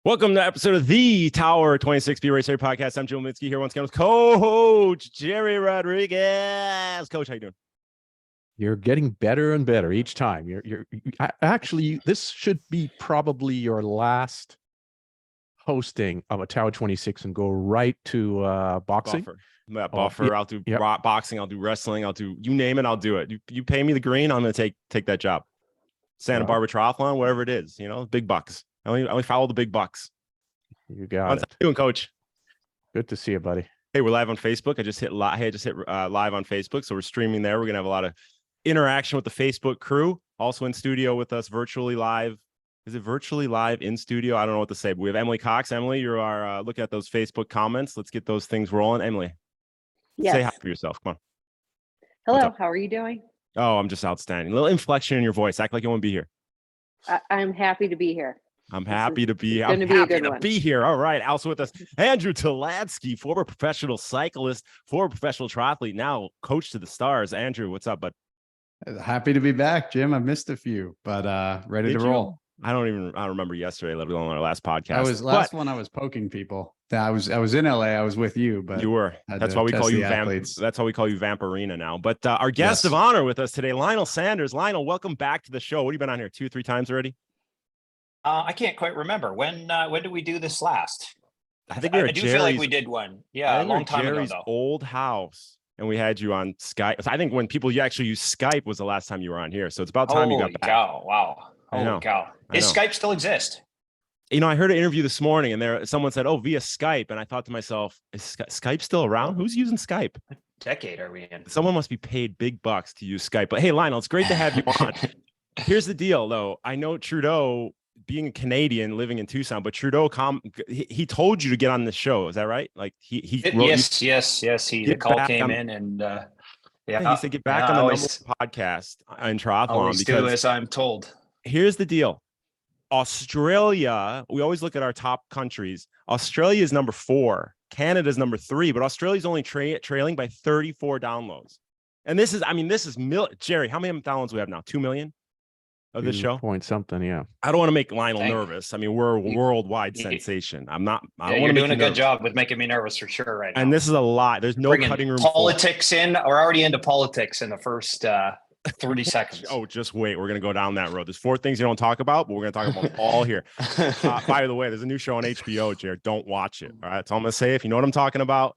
Welcome to episode of the Tower 26 B Racer Podcast. I'm Joe Minsky here once again with Coach Jerry Rodriguez. Coach, how you doing? You're getting better and better each time. Actually, this should be probably your last hosting of a Tower 26 and go right to boxing. Buffer. I'll do boxing. I'll do wrestling. I'll do, you name it, I'll do it. You pay me the green, I'm going to take that job. Santa Barbara Triathlon, whatever it is, big bucks. I only follow the big bucks. You got How's it. How you doing, Coach? Good to see you, buddy. Hey, we're live on Facebook. I just hit live on Facebook, so we're streaming there. We're gonna have a lot of interaction with the Facebook crew. Also in studio with us, virtually live. Is it virtually live in studio? I don't know what to say, but we have Emily Cox. Emily, you are looking at those Facebook comments. Let's get those things rolling. Emily, yes. Say hi for yourself. Come on. Hello. How are you doing? Oh, I'm just outstanding. A little inflection in your voice. Act like you want to be here. I'm happy to be here. I'm happy to be here. All right. Also with us, Andrew Taladsky, former professional cyclist, former professional triathlete, now coach to the stars. Andrew, what's up, bud? Happy to be back, Jim. I've missed a few, but ready to roll. I don't remember yesterday, let alone our last podcast. I was poking people. I was in LA. I was with you, but you were. That's why we call you That's why we call you Vampirina now. But our guest of honor with us today, Lionel Sanders. Lionel, welcome back to the show. What have you been on here 2-3 times already? I can't quite remember. When did we do this last? I think I do feel like we did one. Yeah, a long time ago, though. Old house, and we had you on Skype. I think when people actually use Skype was the last time you were on here. So it's about time you got back. Cow. Wow. Holy cow. Does Skype still exist? I heard an interview this morning, and someone said, "Oh, via Skype," and I thought to myself, "Is Skype still around? Who's using Skype? What decade are we in?" Someone must be paid big bucks to use Skype. But hey, Lionel, it's great to have you on. Here's the deal, though. I know Trudeau, being a Canadian living in Tucson, but Trudeau he told you to get on the show. Is that right? Like he wrote yes. The call came in and he said get back on the podcast in triathlon because as I'm told. Here's the deal. Australia, we always look at our top countries. Australia is number 4, Canada is number 3, but Australia's only trailing by 34 downloads. And this is Jerry, how many downloads do we have now? 2 million? Of this show point something. Yeah, I don't want to make Lionel nervous. I mean, we're a worldwide sensation. You're doing a good job with making me nervous for sure right now. And this is a lot. There's no cutting room. Politics in. We're already into politics in the first 30 seconds. Oh, just wait. We're going to go down that road. There's 4 things you don't talk about, but we're going to talk about all here. By the way, there's a new show on HBO, Jared. Don't watch it. All right. That's all I'm going to say. If you know what I'm talking about,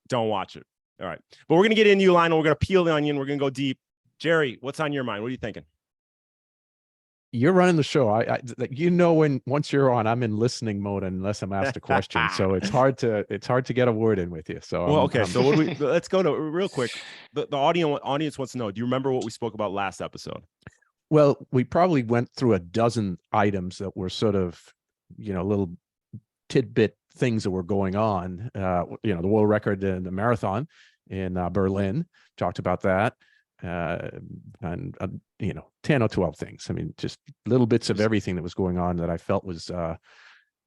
don't watch it. All right. But we're going to get into you, Lionel. We're going to peel the onion. We're going to go deep. Jerry, what's on your mind? What are you thinking? You're running the show. Once you're on, I'm in listening mode unless I'm asked a question. So it's hard to get a word in with you. So So let's go to real quick. The audience wants to know. Do you remember what we spoke about last episode? Well, we probably went through a dozen items that were sort of, little tidbit things that were going on. The world record in the marathon in Berlin. Talked about that. And 10 or 12 things. I mean, just little bits of everything that was going on that I felt was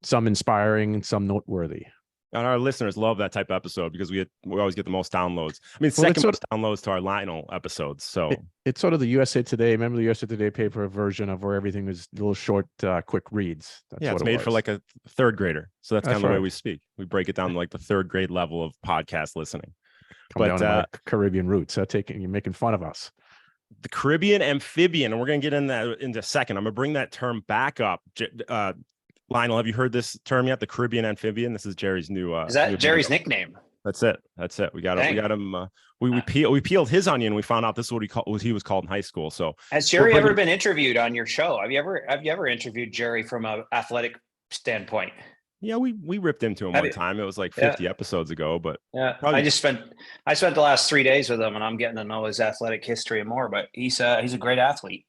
some inspiring and some noteworthy. And our listeners love that type of episode because we always get the most downloads. I mean, second most downloads to our Lionel episodes. So it's sort of the USA Today. Remember the USA Today paper version of where everything was little short, quick reads. It's made for like a 3rd grader. So that's kind of the way we speak. We break it down to like the 3rd grade level of podcast listening. Down to my Caribbean roots. You're making fun of us. The Caribbean amphibian, and we're going to get in that in a second. I'm going to bring that term back up. Lionel, have you heard this term yet? The Caribbean amphibian. This is Jerry's new. Is that Jerry's nickname? That's it. We got him. We peeled his onion. We found out this is what he was called in high school. So has Jerry ever been interviewed on your show? Have you ever interviewed Jerry from an athletic standpoint? Yeah, we ripped into him one time. It was like 50 episodes ago, but I spent the last 3 days with him, and I'm getting to know his athletic history and more. But he's a great athlete.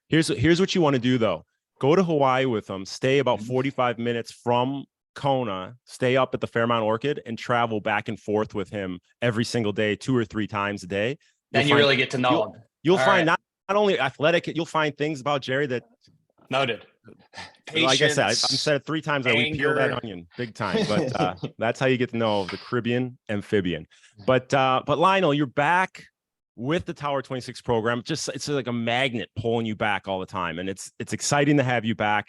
Here's what you want to do though. Go to Hawaii with him. Stay about 45 minutes from Kona. Stay up at the Fairmount Orchid and travel back and forth with him every single day, 2 or 3 times a day. Then you really get to know him. You'll find not only athletic, you'll find things about Jerry that noted. Patience, like I said, I've said it 3 times. We peel that onion big time, but that's how you get to know the Caribbean amphibian. But Lionel, you're back with the Tower 26 program. It's like a magnet pulling you back all the time, and it's exciting to have you back.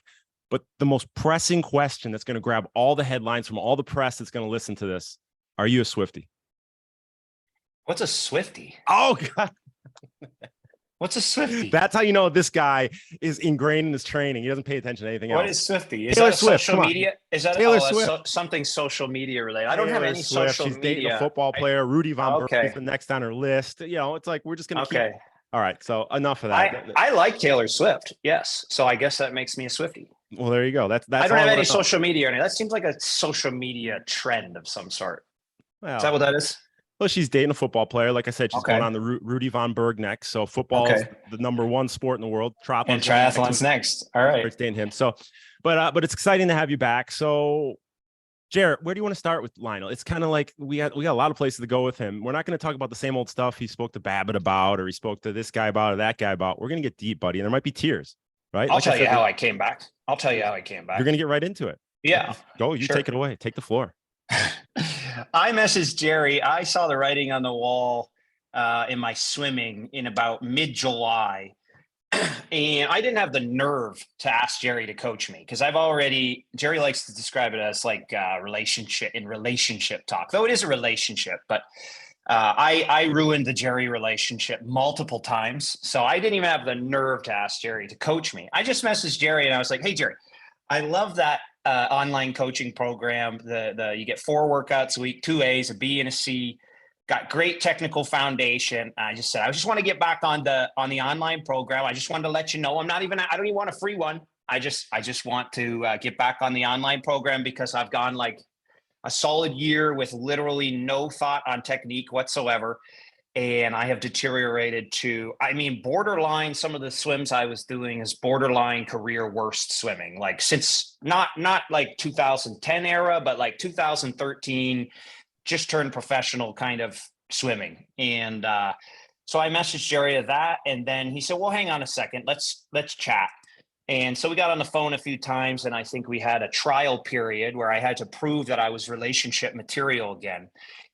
But the most pressing question that's going to grab all the headlines from all the press that's going to listen to this: are you a Swiftie? What's a Swiftie? Oh God. What's a Swiftie? That's how you know this guy is ingrained in his training. He doesn't pay attention to anything What else. is Swiftie? Is Taylor that a Swift, social come on. media? Is that Taylor that's Swift. something social media related? I don't have Taylor any Swift, social she's dating media. a football player. Rudy Von Berg Okay. is the next on her list. You know, it's like we're just gonna keep. Okay. All right, so enough of that. I like Taylor Swift. Yes. So I guess that makes me a Swiftie. Well, there you go. That's I don't all have any wanna know. social media. That seems like a social media trend of some sort. Well, Is that what that is? well, she's dating a football player. Like I said, she's Okay. going on the Rudy Von Berg next. So football is Okay. the #1 sport in the world. And triathlon's next. All right. It's dating him. So, but it's exciting to have you back. So, Jarrett, where do you want to start with Lionel? It's kind of like we got a lot of places to go with him. We're not going to talk about the same old stuff he spoke to Babbitt about, or he spoke to this guy about, or that guy about. We're going to get deep, buddy, and there might be tears, right? I'll Like tell I you said, how I came back. I'll tell you how I came back. You're going to get right into it. Yeah. Go. You Sure. take it away. Take the floor. I messaged Jerry. I saw the writing on the wall in my swimming in about mid-July. And I didn't have the nerve to ask Jerry to coach me because Jerry likes to describe it as like relationship talk, though it is a relationship. But I ruined the Jerry relationship multiple times. So I didn't even have the nerve to ask Jerry to coach me. I just messaged Jerry and I was like, hey, Jerry, I love that online coaching program. You get 4 workouts a week, 2 A's, a B and a C. Got great technical foundation. I just said, I just want to get back on the online program. I just wanted to let you know I don't even want a free one. I just want to get back on the online program because I've gone like a solid year with literally no thought on technique whatsoever. And I have deteriorated to, borderline, some of the swims I was doing is borderline career worst swimming. Like since not like 2010 era, but like 2013, just turned professional kind of swimming. And so I messaged Jerry of that. And then he said, well, hang on a second, let's chat. And so we got on the phone a few times, and I think we had a trial period where I had to prove that I was relationship material again.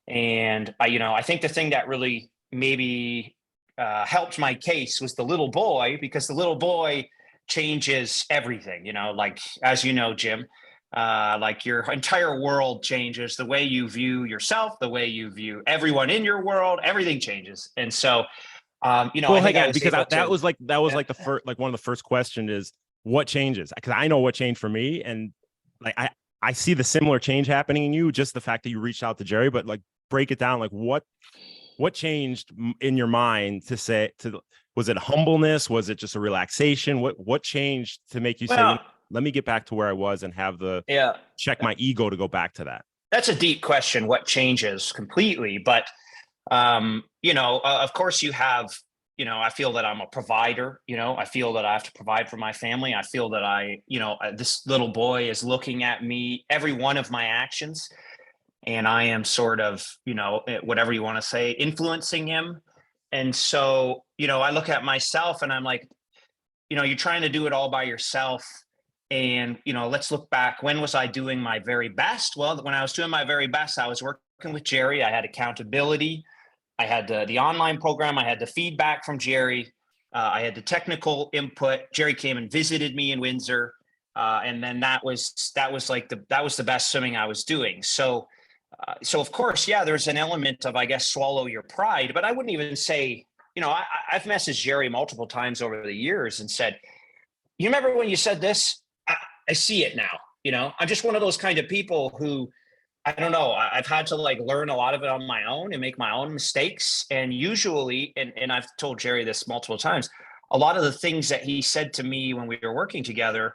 And I think the thing that really maybe helped my case was the little boy, because the little boy changes everything, like, as you know, Jim, like your entire world changes. The way you view yourself, the way you view everyone in your world, everything changes. And so, well, hang on, because that was like the first, like one of the first questions is what changes? Because I know what changed for me, and like I see the similar change happening in you. Just the fact that you reached out to Jerry, but like break it down. Like what changed in your mind was it humbleness? Was it just a relaxation? What changed to make you say, let me get back to where I was and have check my ego to go back to that? That's a deep question. What changes completely? But, of course you have, I feel that I'm a provider, I feel that I have to provide for my family. I feel that this little boy is looking at me, every one of my actions. And I am sort of, whatever you want to say, influencing him. And so, I look at myself and I'm like, you're trying to do it all by yourself. And, let's look back. When was I doing my very best? Well, when I was doing my very best, I was working with Jerry. I had accountability. I had the online program. I had the feedback from Jerry. I had the technical input. Jerry came and visited me in Windsor. And then that was the best swimming I was doing. So of course, there's an element of, I guess, swallow your pride, but I wouldn't even say, I've messaged Jerry multiple times over the years and said, you remember when you said this? I see it now. I'm just one of those kind of people who, I don't know, I've had to like learn a lot of it on my own and make my own mistakes. And usually, and I've told Jerry this multiple times, a lot of the things that he said to me when we were working together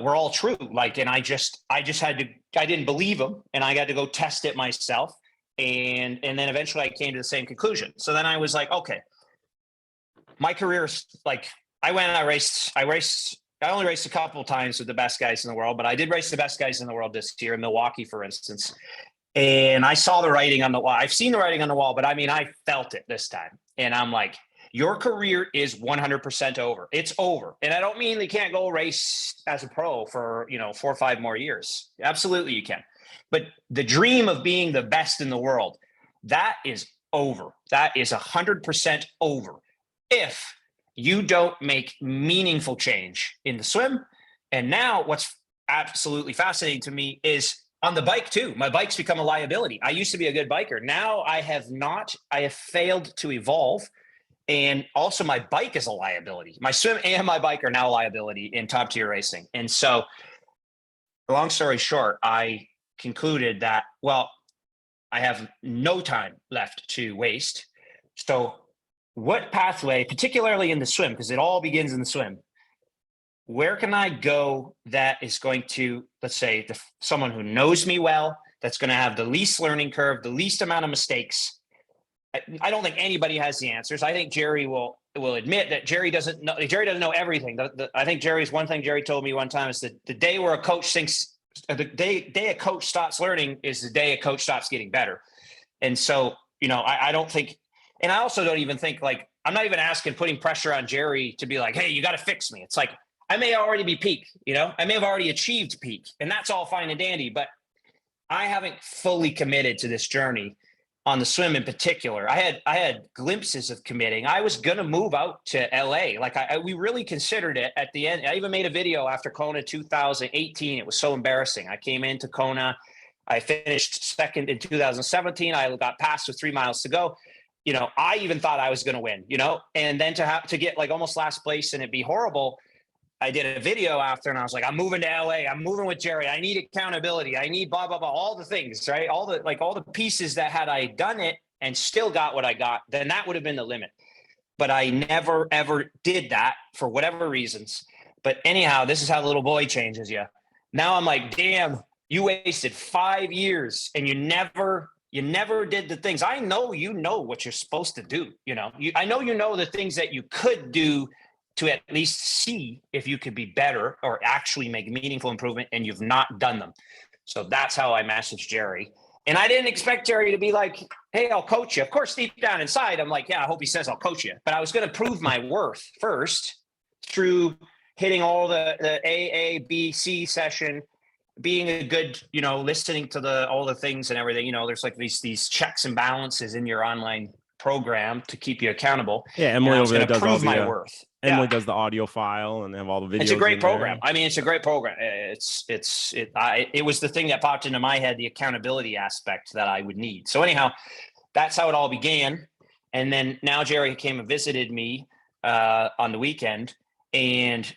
were all true. Like, and I didn't believe him, and I got to go test it myself. And then eventually I came to the same conclusion. So then I was like, okay, my career is like, I only raced a couple of times with the best guys in the world, but I did race the best guys in the world this year in Milwaukee, for instance. And I saw the writing on the wall. I've seen the writing on the wall, but I felt it this time. And I'm like, your career is 100% over. It's over. And I don't mean you can't go race as a pro for, 4 or 5 more years. Absolutely you can. But the dream of being the best in the world, that is over. That is 100% over. If you don't make meaningful change in the swim, And now what's absolutely fascinating to me is on the bike too. My bike's become a liability. I used to be a good biker. Now I have failed to evolve. And also my bike is a liability. My swim and my bike are now a liability in top tier racing. And so long story short, I concluded that, well, I have no time left to waste. So what pathway, particularly in the swim, because it all begins in the swim, where can I go that is going to, let's say, someone who knows me well, that's going to have the least learning curve, the least amount of mistakes? I don't think anybody has the answers. I think Jerry will admit that Jerry doesn't know everything. I think one thing Jerry told me one time is that the day where a coach thinks, the day a coach stops learning is the day a coach stops getting better. And so, I don't think, and I also don't even think, like, I'm not even putting pressure on Jerry to be like, hey, you got to fix me. It's like, I may already be peak, I may have already achieved peak, and that's all fine and dandy, but I haven't fully committed to this journey on the swim in particular. I had glimpses of committing. I was going to move out to LA. Like we really considered it at the end. I even made a video after Kona 2018. It was so embarrassing. I came into Kona. I finished second in 2017. I got past with 3 miles to go. I even thought I was going to win, and then to get like almost last place and it'd be horrible. I did a video after and I was like, I'm moving to LA. I'm moving with Jerry. I need accountability. I need blah, blah, blah, all the things, right? All the pieces that had I done it and still got what I got, then that would have been the limit. But I never, ever did that for whatever reasons. But anyhow, this is how the little boy changes you. Now I'm like, damn, you wasted 5 years and you never did the things. I know what you're supposed to do. I know the things that you could do to at least see if you could be better or actually make meaningful improvement, and you've not done them. So that's how I messaged Jerry. And I didn't expect Jerry to be like, hey, I'll coach you. Of course, deep down inside, I'm like, yeah, I hope he says I'll coach you. But I was going to prove my worth first through hitting all the A, B, C session, being a good, listening to all the things and everything. There's like these checks and balances in your online program to keep you accountable. Yeah, Emily over there does all my worth. Emily does the audio file and have all the videos. It's a great program. I mean, it's a great program. It was the thing that popped into my head, the accountability aspect that I would need. So anyhow, that's how it all began. And then now Jerry came and visited me on the weekend, and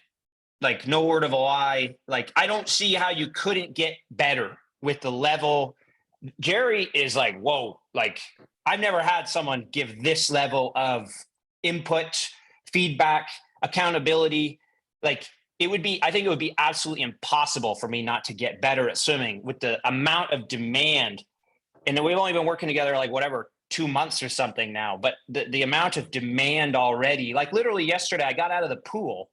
like, no word of a lie, like, I don't see how you couldn't get better with the level. Jerry is like, whoa, like, I've never had someone give this level of input, feedback, accountability. Like, I think it would be absolutely impossible for me not to get better at swimming with the amount of demand. And we've only been working together, like, 2 months or something now, but the amount of demand already, like, literally yesterday, I got out of the pool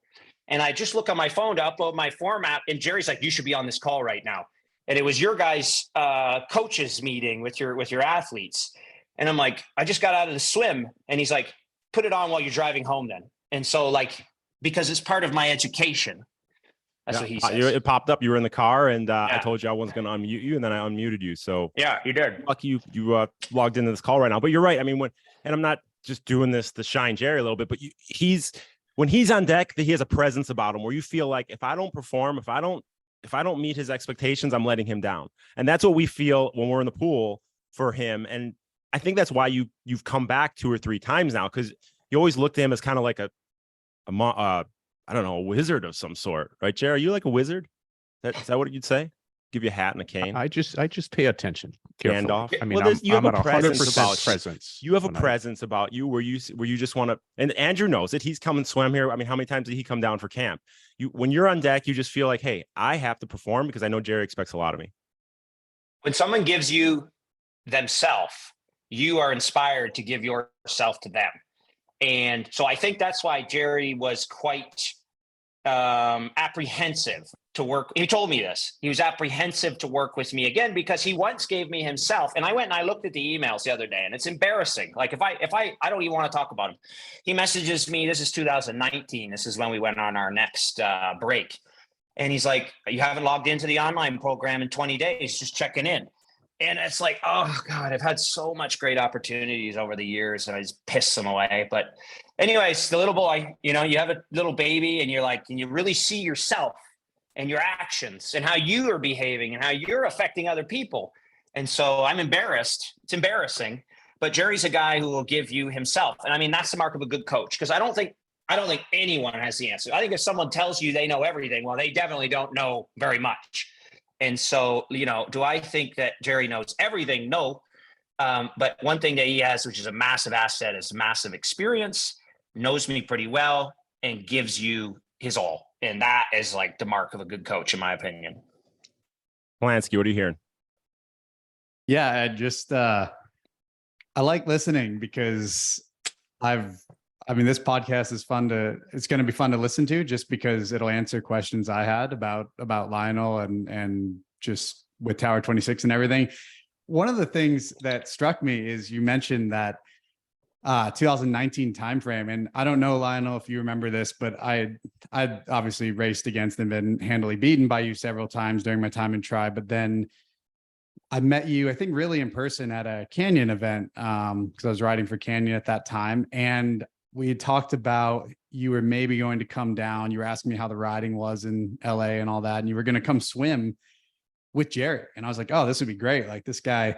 and I just look on my phone to upload my format, and Jerry's like, you should be on this call right now. And it was your guys' coaches meeting with your athletes. And I'm like, I just got out of the swim. And he's like, put it on while you're driving home then. And so, like, because it's part of my education. That's what he says. It popped up. You were in the car, and I told you I wasn't going to unmute you, and then I unmuted you. So yeah, you did. Lucky you logged into this call right now. But you're right. I mean, and I'm not just doing this to shine Jerry a little bit, but when he's on deck, he has a presence about him where you feel like, if I don't perform, if I don't meet his expectations, I'm letting him down. And that's what we feel when we're in the pool for him. And I think that's why you've come back 2 or 3 times now, because you always looked at him as kind of like a wizard of some sort, right, Jerry? Are you like a wizard? Is that what you'd say? Give you a hat and a cane? I just pay attention. Gandalf. I mean, you have I'm a at 100% presence. You have a presence about you where you just want to. And Andrew knows it. He's come and swam here. I mean, how many times did he come down for camp? When you're on deck, you just feel like, hey, I have to perform because I know Jerry expects a lot of me. When someone gives you themselves, you are inspired to give yourself to them. And so I think that's why Jerry was quite apprehensive to work. He told me this. He was apprehensive to work with me again because he once gave me himself. And I went and I looked at the emails the other day, and it's embarrassing. Like, if I don't even want to talk about him. He messages me. This is 2019. This is when we went on our next break. And he's like, you haven't logged into the online program in 20 days, just checking in. And it's like, oh God, I've had so much great opportunities over the years, and I just piss them away. But anyways, the little boy, you have a little baby, and you're like, can you really see yourself? and your actions and how you are behaving and how you're affecting other people. And so I'm embarrassed. It's embarrassing, but Jerry's a guy who will give you himself. And I mean, that's the mark of a good coach, because I don't think anyone has the answer. I think if someone tells you they know everything, well, they definitely don't know very much. And so, do I think that Jerry knows everything? No. But one thing that he has, which is a massive asset, is massive experience, knows me pretty well, and gives you his all. And that is like the mark of a good coach, in my opinion. Polanski, what are you hearing? Yeah, I like listening because this podcast is it's going to be fun to listen to, just because it'll answer questions I had about Lionel and just with Tower 26 and everything. One of the things that struck me is you mentioned that 2019 timeframe, and I don't know, Lionel, if you remember this, but I obviously raced against and been handily beaten by you several times during my time in Tri, but then I met you, I think, really in person at a Canyon event, because I was riding for Canyon at that time. And we had talked about you were maybe going to come down. You were asking me how the riding was in LA and all that. And you were going to come swim with Jerry. And I was like, oh, this would be great. Like, this guy,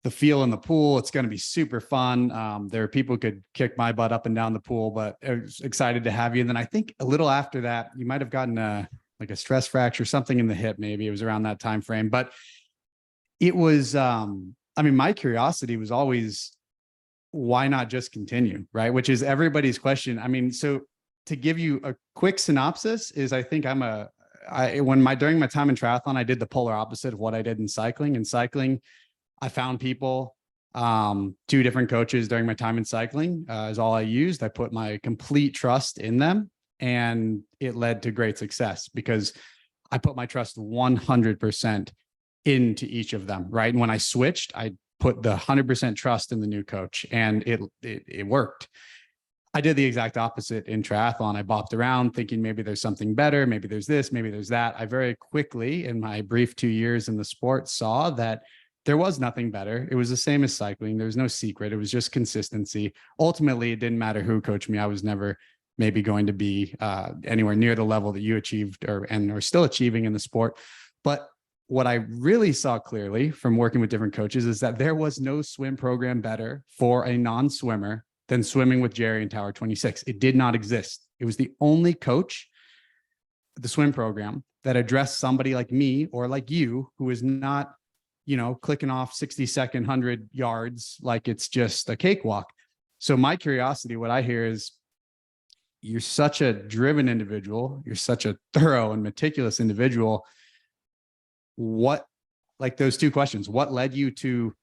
the feel in the pool, it's going to be super fun. There are people who could kick my butt up and down the pool, but I was excited to have you. And then I think a little after that, you might've gotten a stress fracture, something in the hip. Maybe it was around that time frame, but it was, my curiosity was always, why not just continue, right? Which is everybody's question. So to give you a quick synopsis is, I think during my time in triathlon, I did the polar opposite of what I did in cycling. In cycling, I found people, 2 different coaches during my time in cycling is all I used. I put my complete trust in them, and it led to great success because I put my trust 100% into each of them, right? And when I switched, I put the 100% trust in the new coach, and it worked. I did the exact opposite in triathlon. I bopped around thinking maybe there's something better, maybe there's this, maybe there's that. I very quickly, in my brief 2 years in the sport, saw that there was nothing better. It was the same as cycling. There was no secret. It was just consistency. Ultimately, it didn't matter who coached me. I was never maybe going to be anywhere near the level that you achieved or still achieving in the sport. But what I really saw clearly from working with different coaches is that there was no swim program better for a non-swimmer than swimming with Jerry and Tower 26. It did not exist. It was the only coach, the swim program, that addressed somebody like me or like you, who is not, clicking off 60-second 100 yards like it's just a cakewalk. So my curiosity, what I hear is, you're such a driven individual. You're such a thorough and meticulous individual. Those 2 questions, what led you to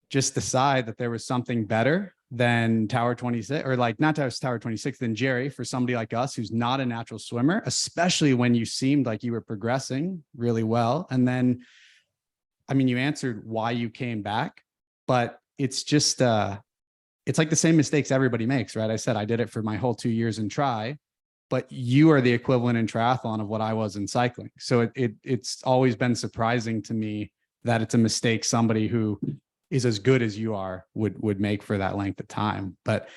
just decide that there was something better than Tower 26, or not Tower 26, than Jerry, for somebody like us who's not a natural swimmer, especially when you seemed like you were progressing really well? And then, you answered why you came back, but it's just, it's like the same mistakes everybody makes, right? I said, I did it for my whole 2 years in Tri, but you are the equivalent in triathlon of what I was in cycling. So it's always been surprising to me that it's a mistake somebody who is as good as you are would make for that length of time. But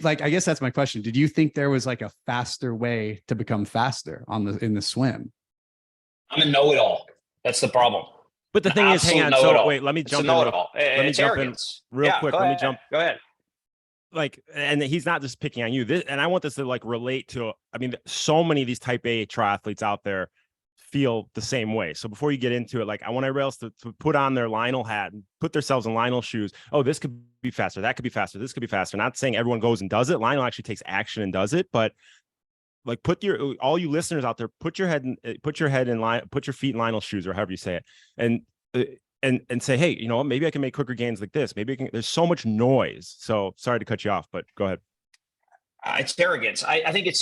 I guess that's my question. Did you think there was a faster way to become faster in the swim? I'm a know-it-all. That's the problem. But the thing is, hang on. So wait, let me jump in. Let me jump in real quick. Let me jump. Go ahead. And he's not just picking on you. And I want this to relate to, so many of these type A triathletes out there feel the same way. So before you get into it, I want everybody else to put on their Lionel hat and put themselves in Lionel shoes. Oh, this could be faster. That could be faster. This could be faster. Not saying everyone goes and does it. Lionel actually takes action and does it. But all you listeners out there, put your feet in Lionel's shoes, or however you say it. And say, hey, maybe I can make quicker gains like this. Maybe I can. There's so much noise. So sorry to cut you off, but go ahead. It's arrogance. I think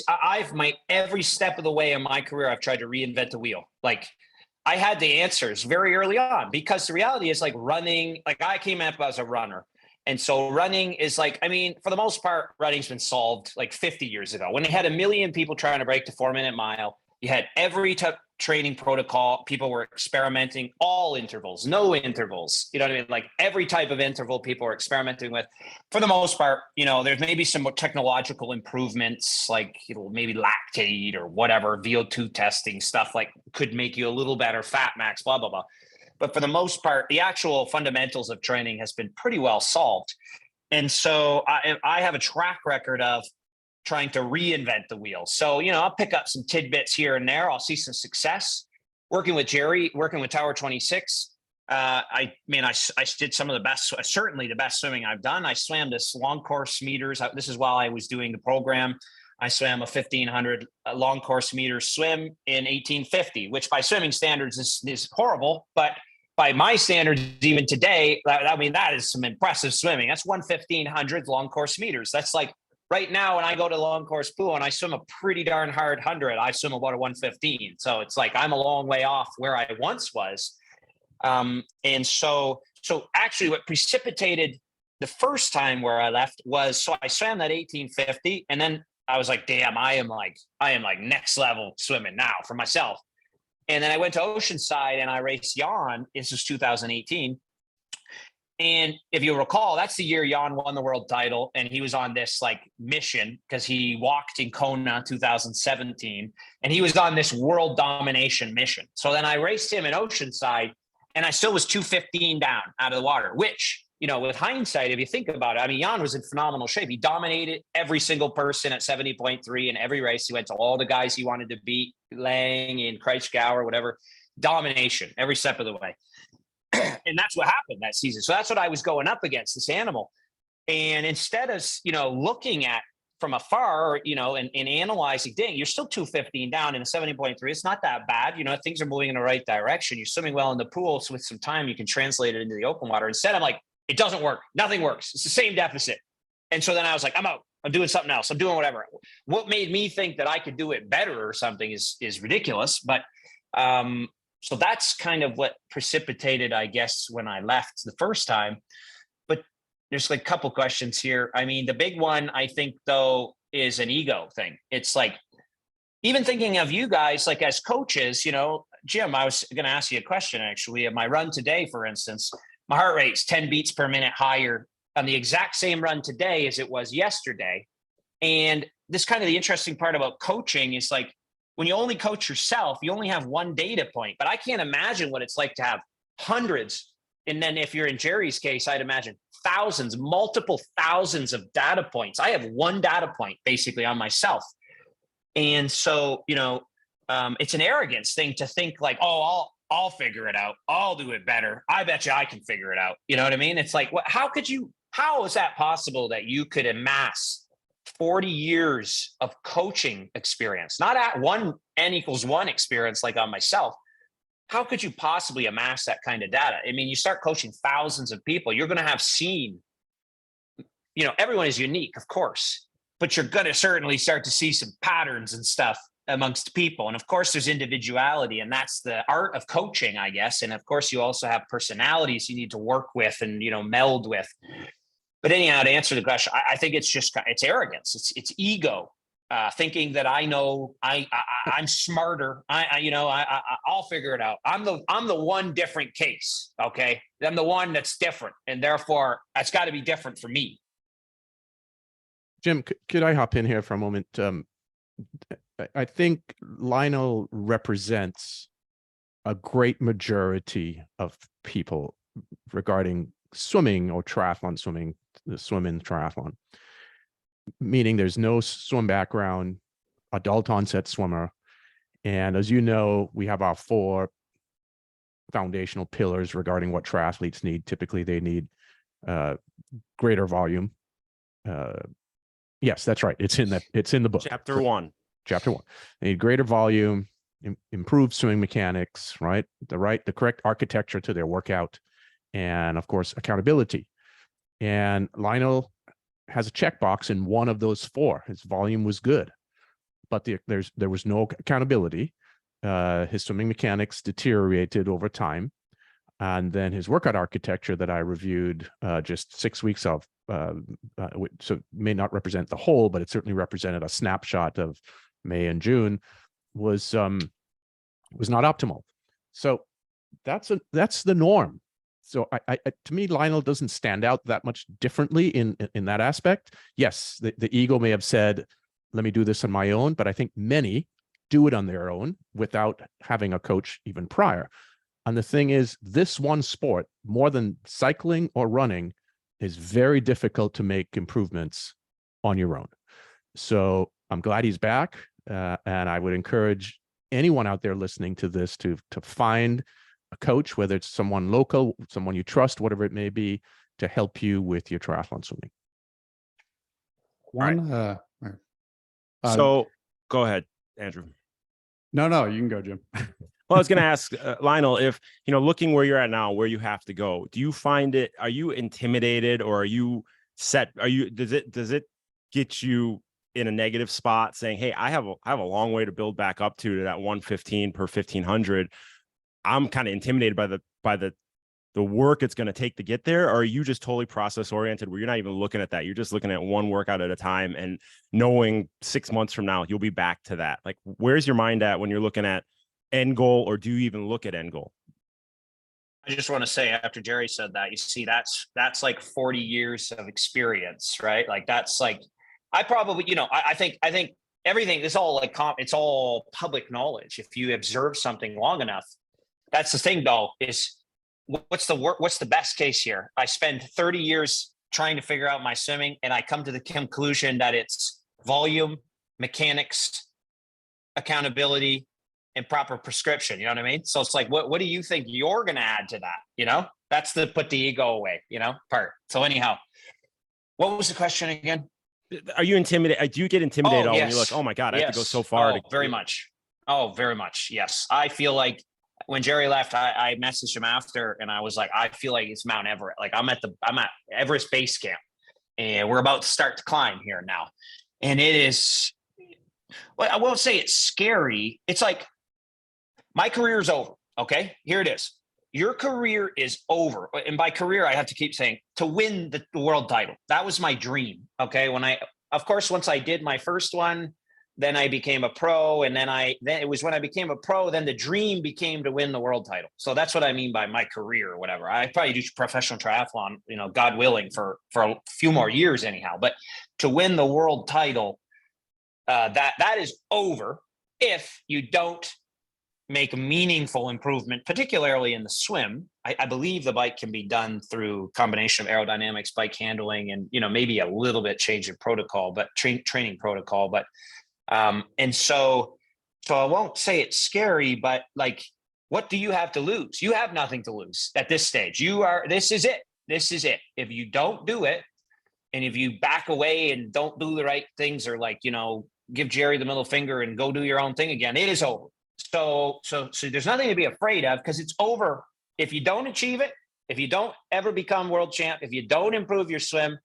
every step of the way in my career, I've tried to reinvent the wheel. I had the answers very early on, because the reality is running, I came up as a runner. And so running is for the most part, running's been solved 50 years ago, when they had 1 million people trying to break the 4-minute mile. You had every training protocol. People were experimenting all intervals, no intervals. You know what I mean? Like every type of interval people were experimenting with. For the most part, there's maybe some more technological improvements, like maybe lactate or whatever, VO2 testing stuff like could make you a little better, fat max, blah, blah, blah. But for the most part, the actual fundamentals of training has been pretty well solved. And so I have a track record of trying to reinvent the wheel. So, I'll pick up some tidbits here and there. I'll see some success. Working with Jerry, working with Tower 26. I did some of the best, certainly the best swimming I've done. I swam this long course meters. This is while I was doing the program. I swam a 1,500 long course meters swim in 1850, which by swimming standards is horrible, but by my standards, even today, that is some impressive swimming. That's 1/1500 long course meters. That's like, right now, when I go to long course pool and I swim a pretty darn hard 100, I swim about a 1:15. So it's like I'm a long way off where I once was. And so actually what precipitated the first time where I left was, so I swam that 1850 and then I was like, damn, I am like next level swimming now for myself. And then I went to Oceanside and I raced Jan. This was 2018. And if you recall, that's the year Jan won the world title. And he was on this like mission because he walked in Kona 2017. And he was on this world domination mission. So then I raced him in Oceanside and I still was 215 down out of the water, which, with hindsight, if you think about it, I mean, Jan was in phenomenal shape. He dominated every single person at 70.3 in every race. He went to all the guys he wanted to beat, Lang and Krejcikau or whatever. Domination every step of the way. And that's what happened that season. So that's what I was going up against, this animal. And instead of, looking at from afar, and analyzing, dang, you're still 215 down in a 70.3. It's not that bad. Things are moving in the right direction. You're swimming well in the pool. So with some time, you can translate it into the open water. Instead, I'm like, it doesn't work. Nothing works. It's the same deficit. And so then I was like, I'm out. I'm doing something else. I'm doing whatever. What made me think that I could do it better or something is ridiculous. But, so that's kind of what precipitated, I guess, when I left the first time. But there's like a couple questions here. I mean, the big one, I think, though, is an ego thing. It's like, even thinking of you guys, like as coaches, Jim, I was going to ask you a question, actually. At my run today, for instance, my heart rate's 10 beats per minute higher on the exact same run today as it was yesterday. And this kind of the interesting part about coaching is like, when you only coach yourself, you only have one data point, but I can't imagine what it's like to have hundreds. And then if you're in Jerry's case, I'd imagine thousands, multiple thousands of data points. I have one data point basically on myself. And so, it's an arrogance thing to think like, oh, I'll figure it out. I'll do it better. I bet you I can figure it out. You know what I mean? It's like, how is that possible that you could amass 40 years of coaching experience, not at N=1 experience like on myself? How could you possibly amass that kind of data? I mean, you start coaching thousands of people, you're going to have seen, everyone is unique, of course, but you're going to certainly start to see some patterns and stuff amongst people. And of course, there's individuality, and that's the art of coaching, I guess. And of course, you also have personalities you need to work with and, meld with. But anyhow, to answer the question, I think it's arrogance. It's ego, thinking that I know I'm smarter. I'll figure it out. I'm the one different case. Okay, I'm the one that's different, and therefore it's got to be different for me. Jim, could I hop in here for a moment? I think Lionel represents a great majority of people regarding swimming or triathlon swimming, the swim in triathlon, meaning there's no swim background, adult onset swimmer. And as you know, we have our 4 foundational pillars regarding what triathletes need. Typically, they need greater volume. Yes, that's right. It's in the book. Chapter 1. Chapter 1. They need greater volume, improved swimming mechanics, right? The correct architecture to their workout, and of course, accountability. And Lionel has a checkbox in one of those 4. His volume was good, but there was no accountability. His swimming mechanics deteriorated over time. And then his workout architecture that I reviewed just 6 weeks of, so may not represent the whole, but it certainly represented a snapshot of May and June, was was not optimal. So that's the norm. So I to me, Lionel doesn't stand out that much differently in that aspect. Yes, the ego may have said, let me do this on my own, but I think many do it on their own without having a coach even prior. And the thing is, this one sport, more than cycling or running, is very difficult to make improvements on your own. So I'm glad he's back. And I would encourage anyone out there listening to this to find a coach, whether it's someone local, someone you trust, whatever it may be, to help you with your triathlon swimming. So go ahead, Andrew. No, you can go, Jim. Well, I was going to ask Lionel, if, looking where you're at now, where you have to go, do you find are you intimidated, or are you does it get you in a negative spot saying, hey, I have a long way to build back up to that 115 per 1500. I'm kind of intimidated by the work it's going to take to get there? Or are you just totally process oriented where you're not even looking at that? You're just looking at one workout at a time and knowing 6 months from now, you'll be back to that. Like, where's your mind at when you're looking at end goal, or do you even look at end goal? I just want to say, after Jerry said that, you see, that's like 40 years of experience, right? Like, that's like, I probably, I think everything is all like, it's all public knowledge. If you observe something long enough, that's the thing though, is what's the best case here? I spend 30 years trying to figure out my swimming, and I come to the conclusion that it's volume, mechanics, accountability, and proper prescription. You know what I mean? So it's like, what do you think you're going to add to that? That's the put the ego away, part. So anyhow, what was the question again? Are you intimidated? Do you get intimidated when you're like, oh my God, I have to go so far? Very much. Oh, very much. Yes. I feel like when Jerry left, I messaged him after, and I was like, I feel like it's Mount Everest. Like, I'm at Everest base camp, and we're about to start to climb here now. And it is, well, I won't say it's scary. It's like, my career is over. Okay, here it is. Your career is over. And by career, I have to keep saying, to win the world title. That was my dream. Okay. Of course, once I did my first one, then I became a pro. And then it was when I became a pro, then the dream became to win the world title. So that's what I mean by my career or whatever. I probably do professional triathlon, God willing, for a few more years anyhow. But to win the world title, that is over if you don't make a meaningful improvement, particularly in the swim. I believe the bike can be done through combination of aerodynamics, bike handling, and maybe a little bit change in protocol, but training protocol. But and so I won't say it's scary, but like, what do you have to lose? You have nothing to lose at this stage. This is it. This is it. If you don't do it, and if you back away and don't do the right things, or like, give Jerry the middle finger and go do your own thing again, it is over. So there's nothing to be afraid of, because it's over. If you don't achieve it, if you don't ever become world champ, if you don't improve your swim,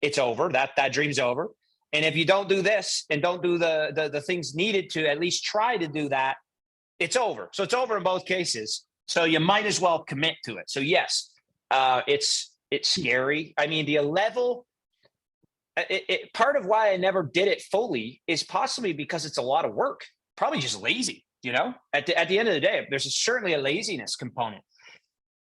it's over. That dream's over. And if you don't do this and don't do the things needed to at least try to do that, it's over. So it's over in both cases. So you might as well commit to it. So yes, it's scary. I mean, the level, part of why I never did it fully is possibly because it's a lot of work. Probably just lazy, at the end of the day, there's certainly a laziness component.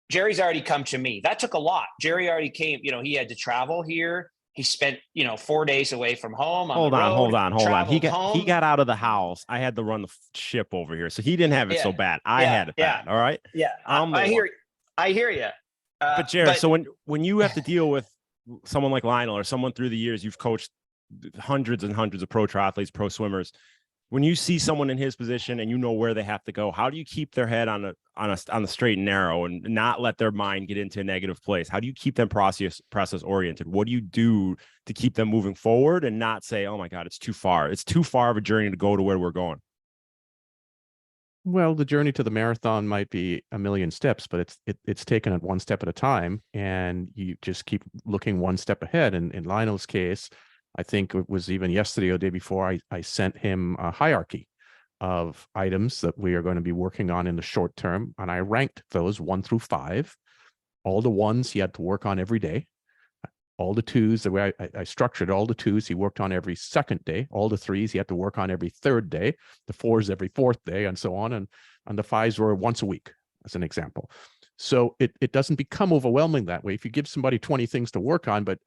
Jerry's already come to me. That took a lot. Jerry already came, he had to travel here. He spent, 4 days away from home. Hold on. He got out of the house. I had to run the ship over here. So he didn't have it so bad. I had it bad. All right. Yeah. I hear you. But Jared, so when you have to deal with someone like Lionel, or someone through the years, you've coached hundreds and hundreds of pro triathletes, pro swimmers. When you see someone in his position and where they have to go, how do you keep their head on the straight and narrow and not let their mind get into a negative place? How do you keep them process oriented? What do you do to keep them moving forward and not say, oh my God, it's too far. It's too far of a journey to go to where we're going. Well, the journey to the marathon might be a million steps, but it's taken it one step at a time, and you just keep looking one step ahead. And in Lionel's case, I think it was even yesterday or the day before, I sent him a hierarchy of items that we are going to be working on in the short term. And I ranked those 1 through 5, all the ones he had to work on every day, all the twos, the way I structured all the twos, he worked on every second day. All the threes, he had to work on every third day. The fours every fourth day, and so on. And the fives were once a week, as an example. So it doesn't become overwhelming that way. If you give somebody 20 things to work on, but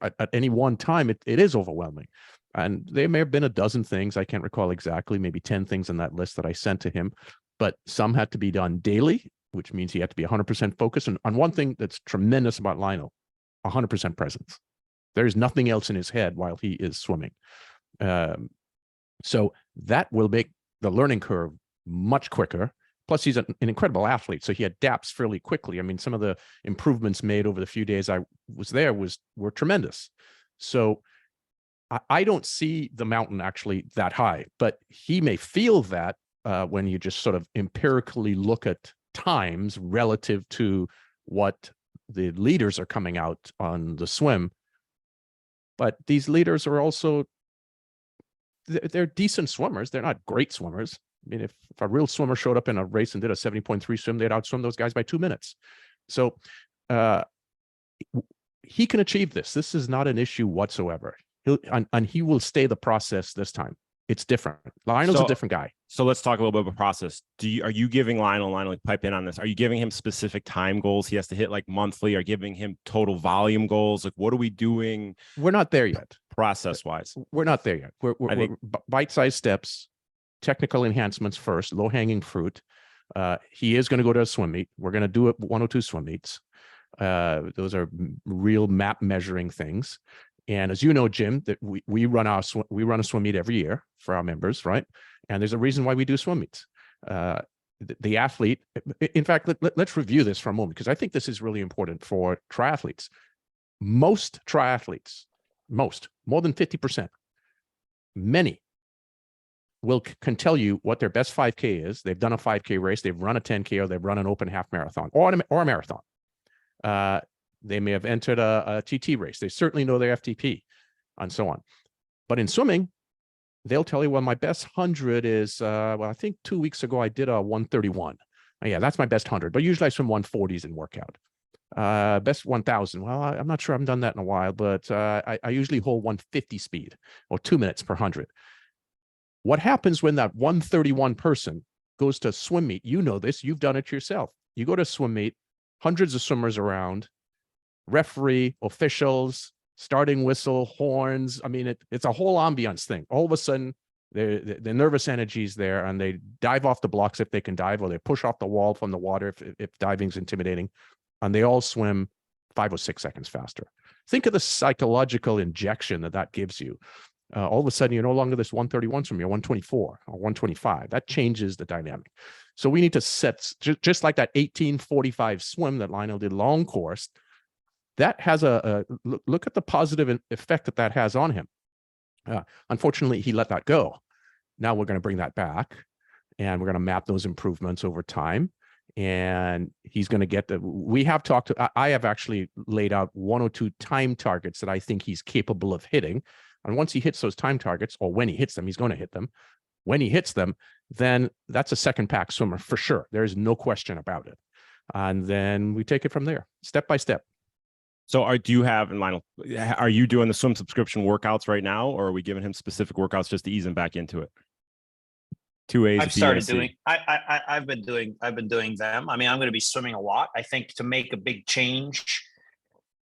at any one time, it is overwhelming. And there may have been a dozen things, I can't recall exactly, maybe 10 things on that list that I sent to him, but some had to be done daily, which means he had to be 100% focused. And on one thing that's tremendous about Lionel, 100% presence. There's nothing else in his head while he is swimming. So that will make the learning curve much quicker. Plus, he's an incredible athlete, so he adapts fairly quickly. I mean, some of the improvements made over the few days I was there were tremendous. So I don't see the mountain actually that high, but he may feel that when you just sort of empirically look at times relative to what the leaders are coming out on the swim. But these leaders are also, they're decent swimmers. They're not great swimmers. I mean, if a real swimmer showed up in a race and did a 70.3 swim, they'd outswim those guys by 2 minutes. So he can achieve this. This is not an issue whatsoever. And he will stay the process this time. It's different. Lionel's a different guy. So let's talk a little bit about process. Are you giving Lionel, like pipe in on this? Are you giving him specific time goals he has to hit like monthly, or giving him total volume goals? Like, what are we doing? We're not there yet. Process wise. We're not there yet. We're bite-sized steps, technical enhancements first, low-hanging fruit. He is going to go to a swim meet. We're going to do 102 swim meets. Those are real map measuring things. And as you know, Jim, that we run a swim meet every year for our members, right? And there's a reason why we do swim meets. The athlete, in fact, let's review this for a moment, because I think this is really important for triathletes. Most triathletes, more than 50%, many can tell you what their best 5K is. They've done a 5K race, they've run a 10K, or they've run an open half marathon or a marathon. They may have entered a TT race. They certainly know their FTP and so on. But in swimming, they'll tell you, well, my best 100 is, well, I think 2 weeks ago I did a 131. Yeah, that's my best 100. But usually I swim 140s in workout. Best 1,000. Well, I'm not sure I haven't done that in a while, but I usually hold 150 speed, or 2 minutes per 100. What happens when that 131 person goes to a swim meet? You know this. You've done it yourself. You go to a swim meet, hundreds of swimmers around, referee, officials, starting whistle, horns. I mean, it's a whole ambiance thing. All of a sudden, the nervous energy is there, and they dive off the blocks if they can dive, or they push off the wall from the water if diving's intimidating, and they all swim 5 or 6 seconds faster. Think of the psychological injection that gives you. All of a sudden, you're no longer this 131 swimmer, you're 124 or 125. That changes the dynamic. So we need to set, just like that 1845 swim that Lionel did long course, that has look at the positive effect that has on him. Unfortunately, he let that go. Now we're going to bring that back, and we're going to map those improvements over time. And he's going to get I have actually laid out 102 time targets that I think he's capable of hitting. And once he hits those time targets, or when he hits them, he's going to hit them. When he hits them, then that's a second pack swimmer for sure. There's no question about it. And then we take it from there, step by step. So do you have, and Lionel, are you doing the swim subscription workouts right now, or are we giving him specific workouts just to ease him back into it? 2A's. I've started doing. I've been doing them. I mean, I'm going to be swimming a lot. I think to make a big change,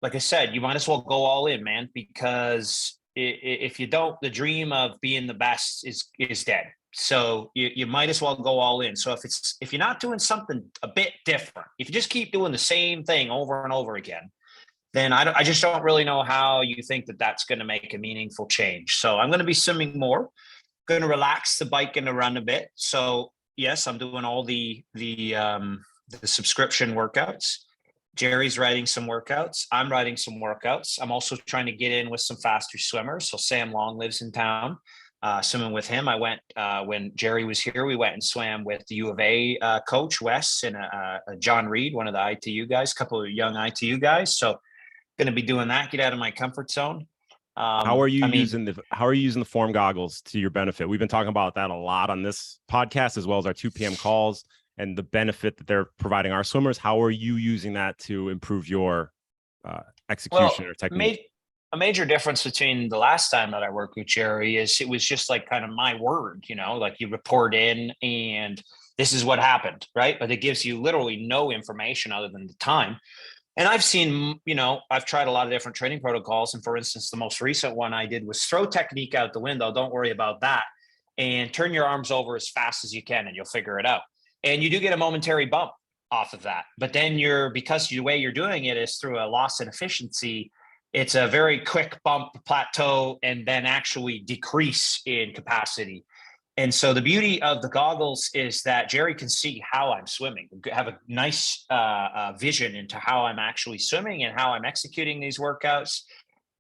like I said, you might as well go all in, man, because if you don't, the dream of being the best is dead. So you might as well go all in. So if you're not doing something a bit different, if you just keep doing the same thing over and over again, then I just don't really know how you think that that's going to make a meaningful change. So I'm going to be swimming more, going to relax the bike and the run a bit. So yes, I'm doing all the subscription workouts. Jerry's writing some workouts. I'm writing some workouts. I'm also trying to get in with some faster swimmers. So Sam Long lives in town. Swimming with him. I went when Jerry was here. We went and swam with the U of A coach Wes and John Reed, one of the ITU guys, a couple of young ITU guys. So going to be doing that. Get out of my comfort zone. How are you using the form goggles to your benefit? We've been talking about that a lot on this podcast, as well as our 2 p.m. calls and the benefit that they're providing our swimmers. How are you using that to improve your execution or technique? A major difference between the last time that I worked with Jerry is it was just like kind of my word, like you report in and this is what happened, right? But it gives you literally no information other than the time. And I've seen, I've tried a lot of different training protocols. And for instance, the most recent one I did was throw technique out the window. Don't worry about that. And turn your arms over as fast as you can and you'll figure it out. And you do get a momentary bump off of that. But then because the way you're doing it is through a loss in efficiency, it's a very quick bump, plateau, and then actually decrease in capacity. And so the beauty of the goggles is that Jerry can see how I'm swimming, have a nice vision into how I'm actually swimming and how I'm executing these workouts.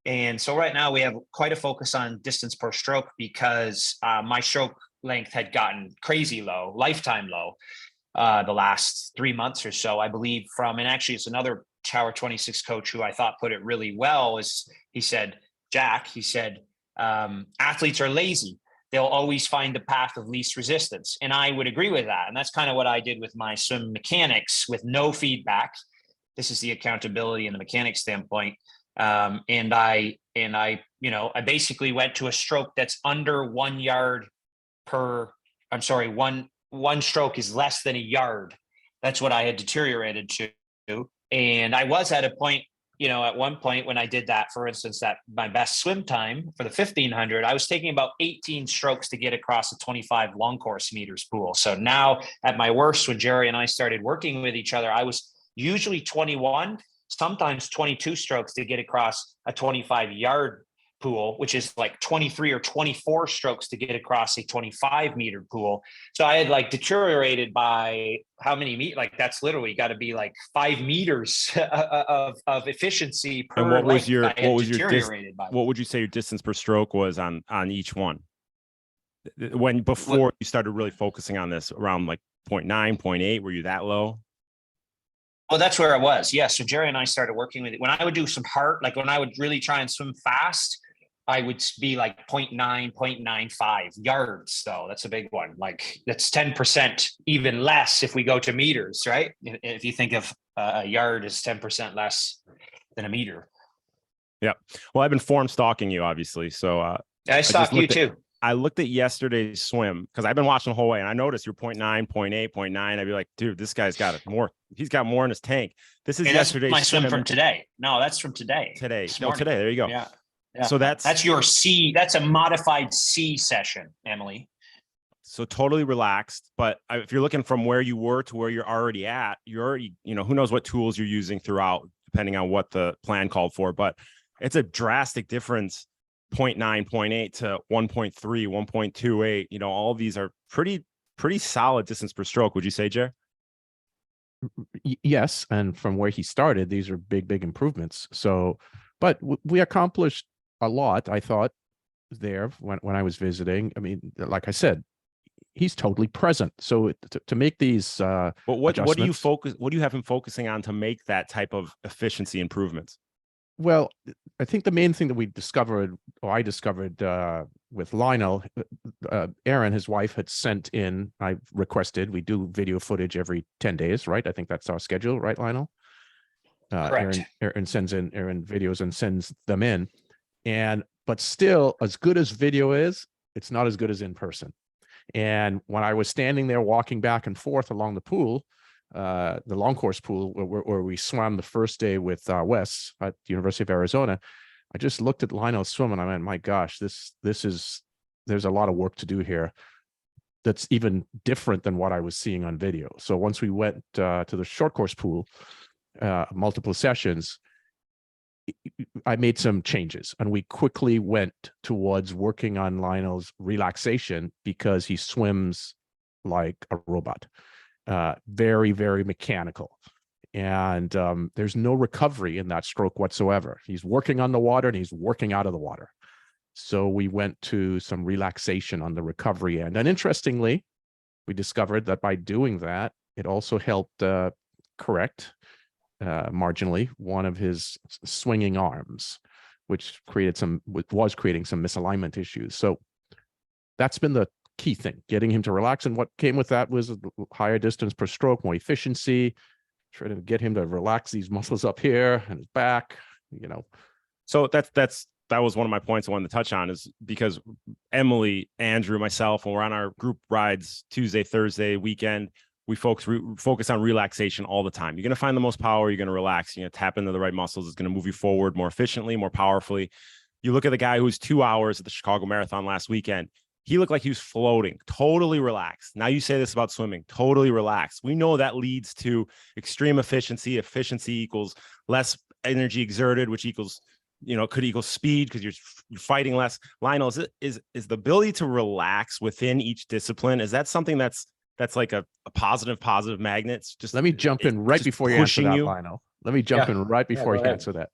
And so right now we have quite a focus on distance per stroke because my stroke length had gotten crazy low, lifetime low, the last 3 months or so, I believe and actually it's another Tower 26 coach who I thought put it really well he said, athletes are lazy. They'll always find the path of least resistance. And I would agree with that. And that's kind of what I did with my swim mechanics with no feedback. This is the accountability and the mechanics standpoint. And I basically went to a stroke that's under 1 yard one stroke is less than a yard. That's what I had deteriorated to. And I was at a point, at one point when I did that, for instance, that my best swim time for the 1500, I was taking about 18 strokes to get across a 25 long course meters pool. So now at my worst, when Jerry and I started working with each other, I was usually 21, sometimes 22 strokes to get across a 25 yard pool, which is like 23 or 24 strokes to get across a 25 meter pool. So I had deteriorated by how many meters? That's literally got to be 5 meters of efficiency per. And what would you say your distance per stroke was on each one? Before you started really focusing on this, around 0.9, 0.8, were you that low? Well, that's where I was. Yeah. So Jerry and I started working with it. When I would do some when I would really try and swim fast, I would be 0.9, 0.95 yards, though. That's a big one. That's 10%, even less if we go to meters, right? If you think of a yard is 10% less than a meter. Yeah. Well, I've been form stalking you, obviously. So I stalk you too. I looked at yesterday's swim because I've been watching the whole way and I noticed you're 0.9, 0.8, 0.9. I'd be like, dude, this guy's got it more. He's got more in his tank. This is yesterday's my swim from today. No, that's from today. Today. There you go. Yeah. So that's your C. That's a modified C session, Emily. So totally relaxed. But if you're looking from where you were to where you're already at, you're already, who knows what tools you're using throughout, depending on what the plan called for. But it's a drastic difference. 0.9, 0.8 to 1.3, 1.28. All of these are pretty solid distance per stroke. Would you say, Jer? Yes. And from where he started, these are big improvements. So, but we accomplished a lot, I thought, there when I was visiting. I mean, like I said, he's totally present. So to make these but what do you have him focusing on to make that type of efficiency improvements? Well, I think the main thing that I discovered with Lionel, Aaron, his wife, had sent in, I requested, we do video footage every 10 days, right? I think that's our schedule, right, Lionel? Correct. Aaron sends in videos and sends them in. But still, as good as video is, it's not as good as in person. And when I was standing there walking back and forth along the pool, the long course pool where we swam the first day with Wes at the University of Arizona, I just looked at Lionel swim and I went, my gosh, there's a lot of work to do here. That's even different than what I was seeing on video. So once we went to the short course pool, multiple sessions, I made some changes and we quickly went towards working on Lionel's relaxation because he swims like a robot. Very, very mechanical. And there's no recovery in that stroke whatsoever. He's working on the water and he's working out of the water. So we went to some relaxation on the recovery end. And interestingly, we discovered that by doing that, it also helped correct marginally one of his swinging arms, which was creating some misalignment issues. So that's been the key thing, getting him to relax. And what came with that was a higher distance per stroke, more efficiency, trying to get him to relax these muscles up here and his back, you know. So that was one of my points I wanted to touch on, is because Emily, Andrew, myself, when we're on our group rides Tuesday, Thursday, weekend, we focus on relaxation all the time. You're going to find the most power. You're going to relax. You're going to tap into the right muscles. It's going to move you forward more efficiently, more powerfully. You look at the guy who was 2 hours at the Chicago Marathon last weekend. He looked like he was floating, totally relaxed. Now you say this about swimming, totally relaxed. We know that leads to extreme efficiency. Efficiency equals less energy exerted, which equals, could equal speed because you're fighting less. Lionel, is the ability to relax within each discipline, is that something that's like a positive magnet? Just let me jump in right before you answer that, Lionel. Let me jump in right before you answer that.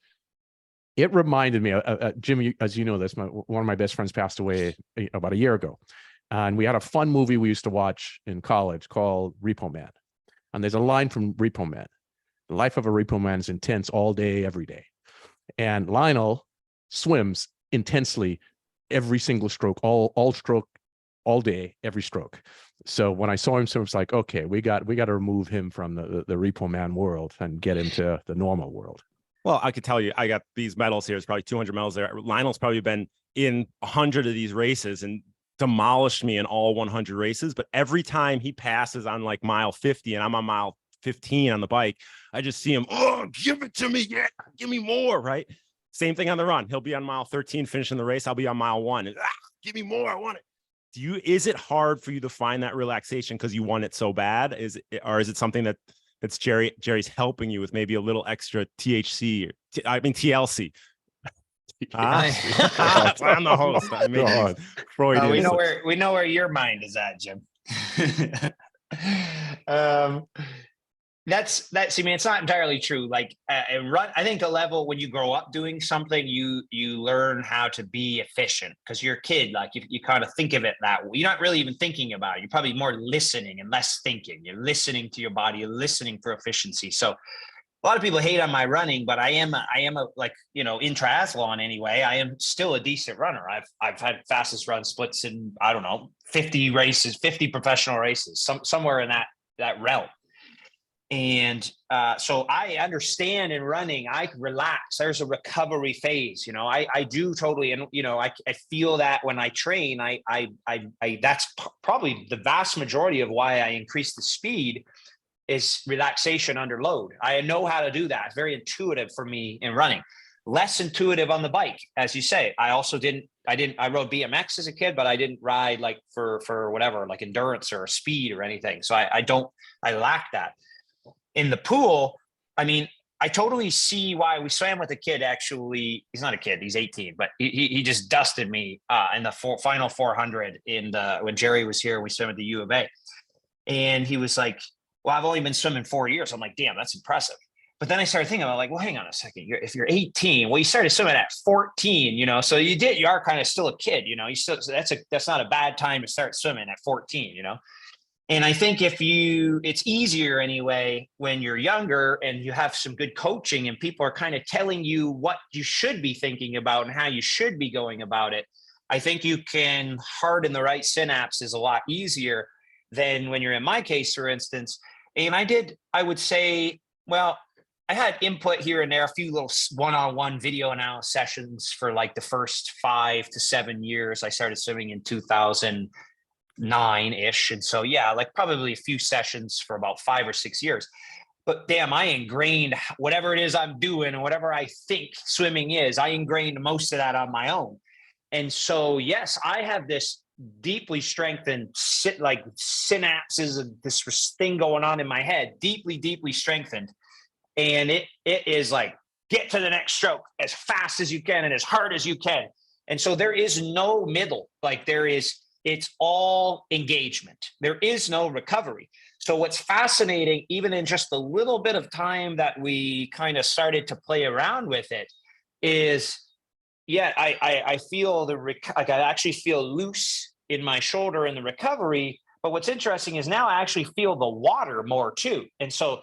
It reminded me, Jim, as you know this, one of my best friends passed away about a year ago. And we had a fun movie we used to watch in college called Repo Man. And there's a line from Repo Man. The life of a repo man is intense all day, every day. And Lionel swims intensely every single stroke, all stroke, all day, every stroke. So when I saw him, so it's like, okay, we got to remove him from the Repo Man world and get him to the normal world. Well, I could tell you, I got these medals here. It's probably 200 medals there. Lionel's probably been in 100 of these races and demolished me in all 100 races. But every time he passes on like mile 50 and I'm on mile 15 on the bike, I just see him, oh, give it to me. Yeah, give me more, right? Same thing on the run. He'll be on mile 13 finishing the race. I'll be on mile 1. And, give me more. I want it. Is it hard for you to find that relaxation because you want it so bad? Or is it something that's Jerry's helping you with maybe a little extra TLC? I'm the host. I made we know where your mind is at, Jim. That's I mean, it's not entirely true. Like I think a level when you grow up doing something, you learn how to be efficient because you're a kid. Like you kind of think of it that way. You're not really even thinking about it. You're probably more listening and less thinking. You're listening to your body. You're listening for efficiency. So a lot of people hate on my running, but I am a like, in triathlon anyway, I am still a decent runner. I've had fastest run splits in, I don't know, 50 races, 50 professional races, somewhere in that realm. And so I understand in running, I relax. There's a recovery phase, I do totally. And, I feel that when I train, I that's probably the vast majority of why I increase the speed is relaxation under load. I know how to do that. It's very intuitive for me in running, less intuitive on the bike. As you say, I rode BMX as a kid, but I didn't ride like for whatever, like endurance or speed or anything. So I lack that. In the pool, I mean, I totally see why we swam with a kid. Actually, he's not a kid; he's 18, but he just dusted me in the final 400 when Jerry was here. We swam at the U of A, and he was like, "Well, I've only been swimming 4 years." I'm like, "Damn, that's impressive." But then I started thinking about like, well, hang on a second. If you're 18, well, you started swimming at 14, so you are kind of still a kid, so that's not a bad time to start swimming at 14, And I think it's easier anyway when you're younger and you have some good coaching and people are kind of telling you what you should be thinking about and how you should be going about it. I think you can harden the right synapses a lot easier than when you're in my case, for instance. And I would say, well, I had input here and there, a few little one-on-one video analysis sessions for like the first 5 to 7 years. I started swimming in 2009-ish. And so, yeah, like probably a few sessions for about 5 or 6 years. But damn, I ingrained whatever it is I'm doing and whatever I think swimming is, I ingrained most of that on my own. And so, yes, I have this deeply strengthened synapses of this thing going on in my head, deeply, deeply strengthened. And it is like, get to the next stroke as fast as you can and as hard as you can. And so there is no middle, it's all engagement. There is no recovery. So what's fascinating, even in just the little bit of time that we kind of started to play around with it, is, yeah, I feel I actually feel loose in my shoulder in the recovery. But what's interesting is now I actually feel the water more too. And so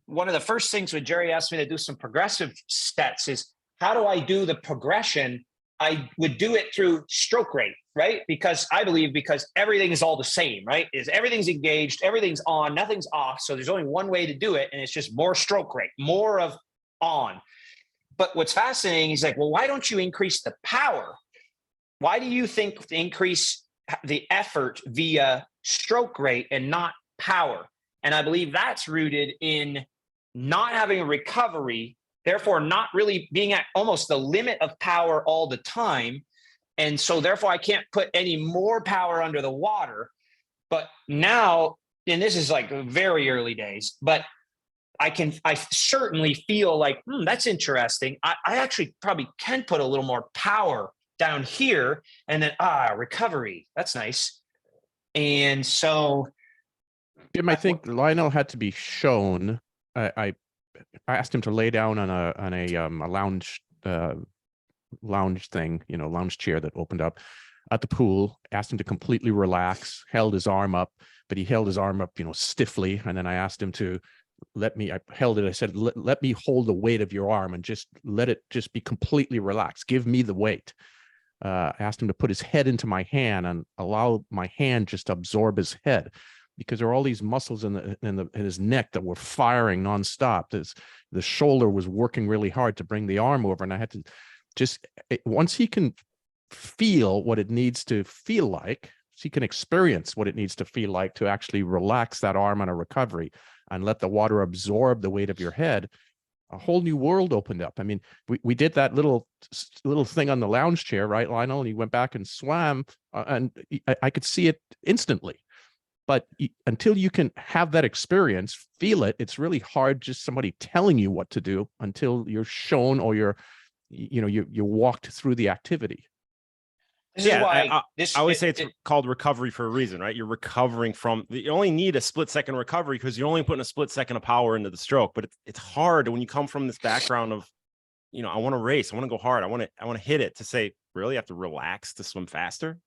one of the first things when Jerry asked me to do some progressive stats is, how do I do the progression? I would do it through stroke rate, right? Because everything is all the same, right? Everything's engaged, everything's on, nothing's off. So there's only one way to do it. And it's just more stroke rate, more of on. But what's fascinating, he's like, well, why don't you increase the power? Why do you think to increase the effort via stroke rate and not power? And I believe that's rooted in not having a recovery, therefore not really being at almost the limit of power all the time. And so therefore I can't put any more power under the water. But now, and this is like very early days, but I certainly feel like, that's interesting. I actually probably can put a little more power down here, and then recovery. That's nice. And so, Jim, I think Lionel had to be shown. I asked him to lay down on a lounge thing, lounge chair that opened up at the pool. Asked him to completely relax. Held his arm up, but he held his arm up, stiffly. And then I asked him to I held it. I said, let me hold the weight of your arm and just let it just be completely relaxed. Give me the weight. I asked him to put his head into my hand and allow my hand just to absorb his head, because there are all these muscles in his neck that were firing nonstop. The shoulder was working really hard to bring the arm over. And I had to once he can feel what it needs to feel like, so he can experience what it needs to feel like to actually relax that arm on a recovery and let the water absorb the weight of your head, a whole new world opened up. I mean, we did that little thing on the lounge chair, right, Lionel? And he went back and swam, and I could see it instantly. But until you can have that experience, feel it, it's really hard just somebody telling you what to do until you're shown or you walked through the activity. This is why I always say it's called recovery for a reason, right? You're recovering from, you only need a split second recovery because you're only putting a split second of power into the stroke. But it's hard when you come from this background of, I want to race, I want to go hard, I want to hit it, to say, really, I have to relax to swim faster.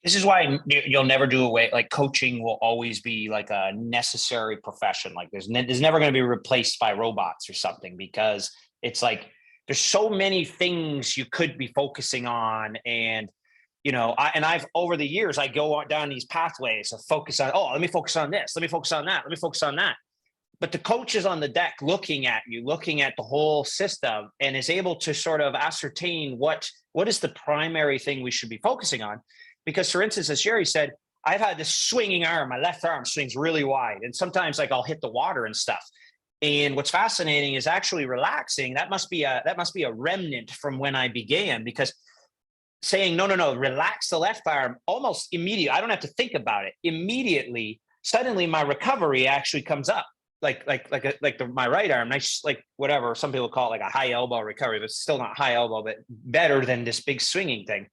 This is why you'll never do away. Like, coaching will always be like a necessary profession. Like there's never going to be replaced by robots or something, because it's like, there's so many things you could be focusing on. And, I've, over the years, I go down these pathways of focus on, let me focus on this. Let me focus on that. Let me focus on that. But the coach is on the deck looking at you, looking at the whole system, and is able to sort of ascertain what is the primary thing we should be focusing on. Because, for instance, as Jerry said, I've had this swinging arm. My left arm swings really wide. And sometimes I'll hit the water and stuff. And what's fascinating is actually relaxing. That must be a remnant from when I began, because saying, no, relax the left arm almost immediately. I don't have to think about it. Immediately, suddenly my recovery actually comes up. Like my right arm, nice, like whatever. Some people call it like a high elbow recovery, but it's still not high elbow, but better than this big swinging thing.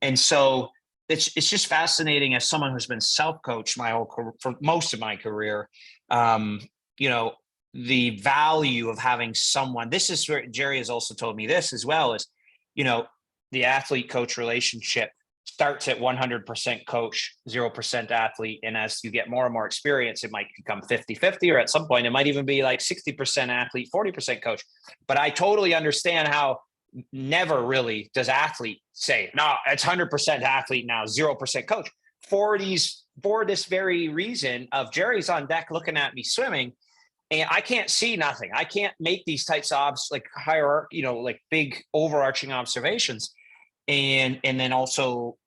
And so it's just fascinating, as someone who's been self-coached for most of my career, the value of having someone. This is where Jerry has also told me this as well, is, the athlete coach relationship starts at 100% coach, 0% athlete. And as you get more and more experience, it might become 50-50, or at some point it might even be like 60% athlete, 40% coach. But I totally understand how never really does athlete say, no, it's 100% athlete now, 0% coach, for this very reason of Jerry's on deck looking at me swimming, and I can't see nothing. I can't make these types of like hierarchy, like big overarching observations, and then also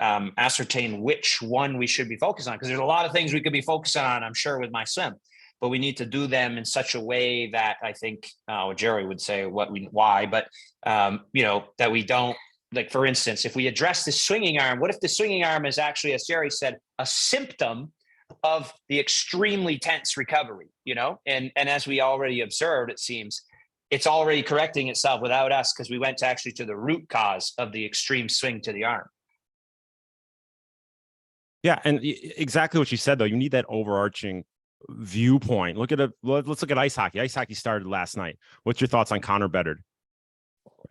ascertain which one we should be focused on, because there's a lot of things we could be focusing on, I'm sure, with my swim, but we need to do them in such a way that I think Jerry would say that we don't, like, for instance, if we address the swinging arm, what if the swinging arm is actually, as Jerry said, a symptom of the extremely tense recovery, and as we already observed, it seems it's already correcting itself without us, because we went to the root cause of the extreme swing to the arm. Yeah, and exactly what you said, though. You need that overarching viewpoint. Let's look at ice hockey. Ice hockey started last night. What's your thoughts on Connor Bedard?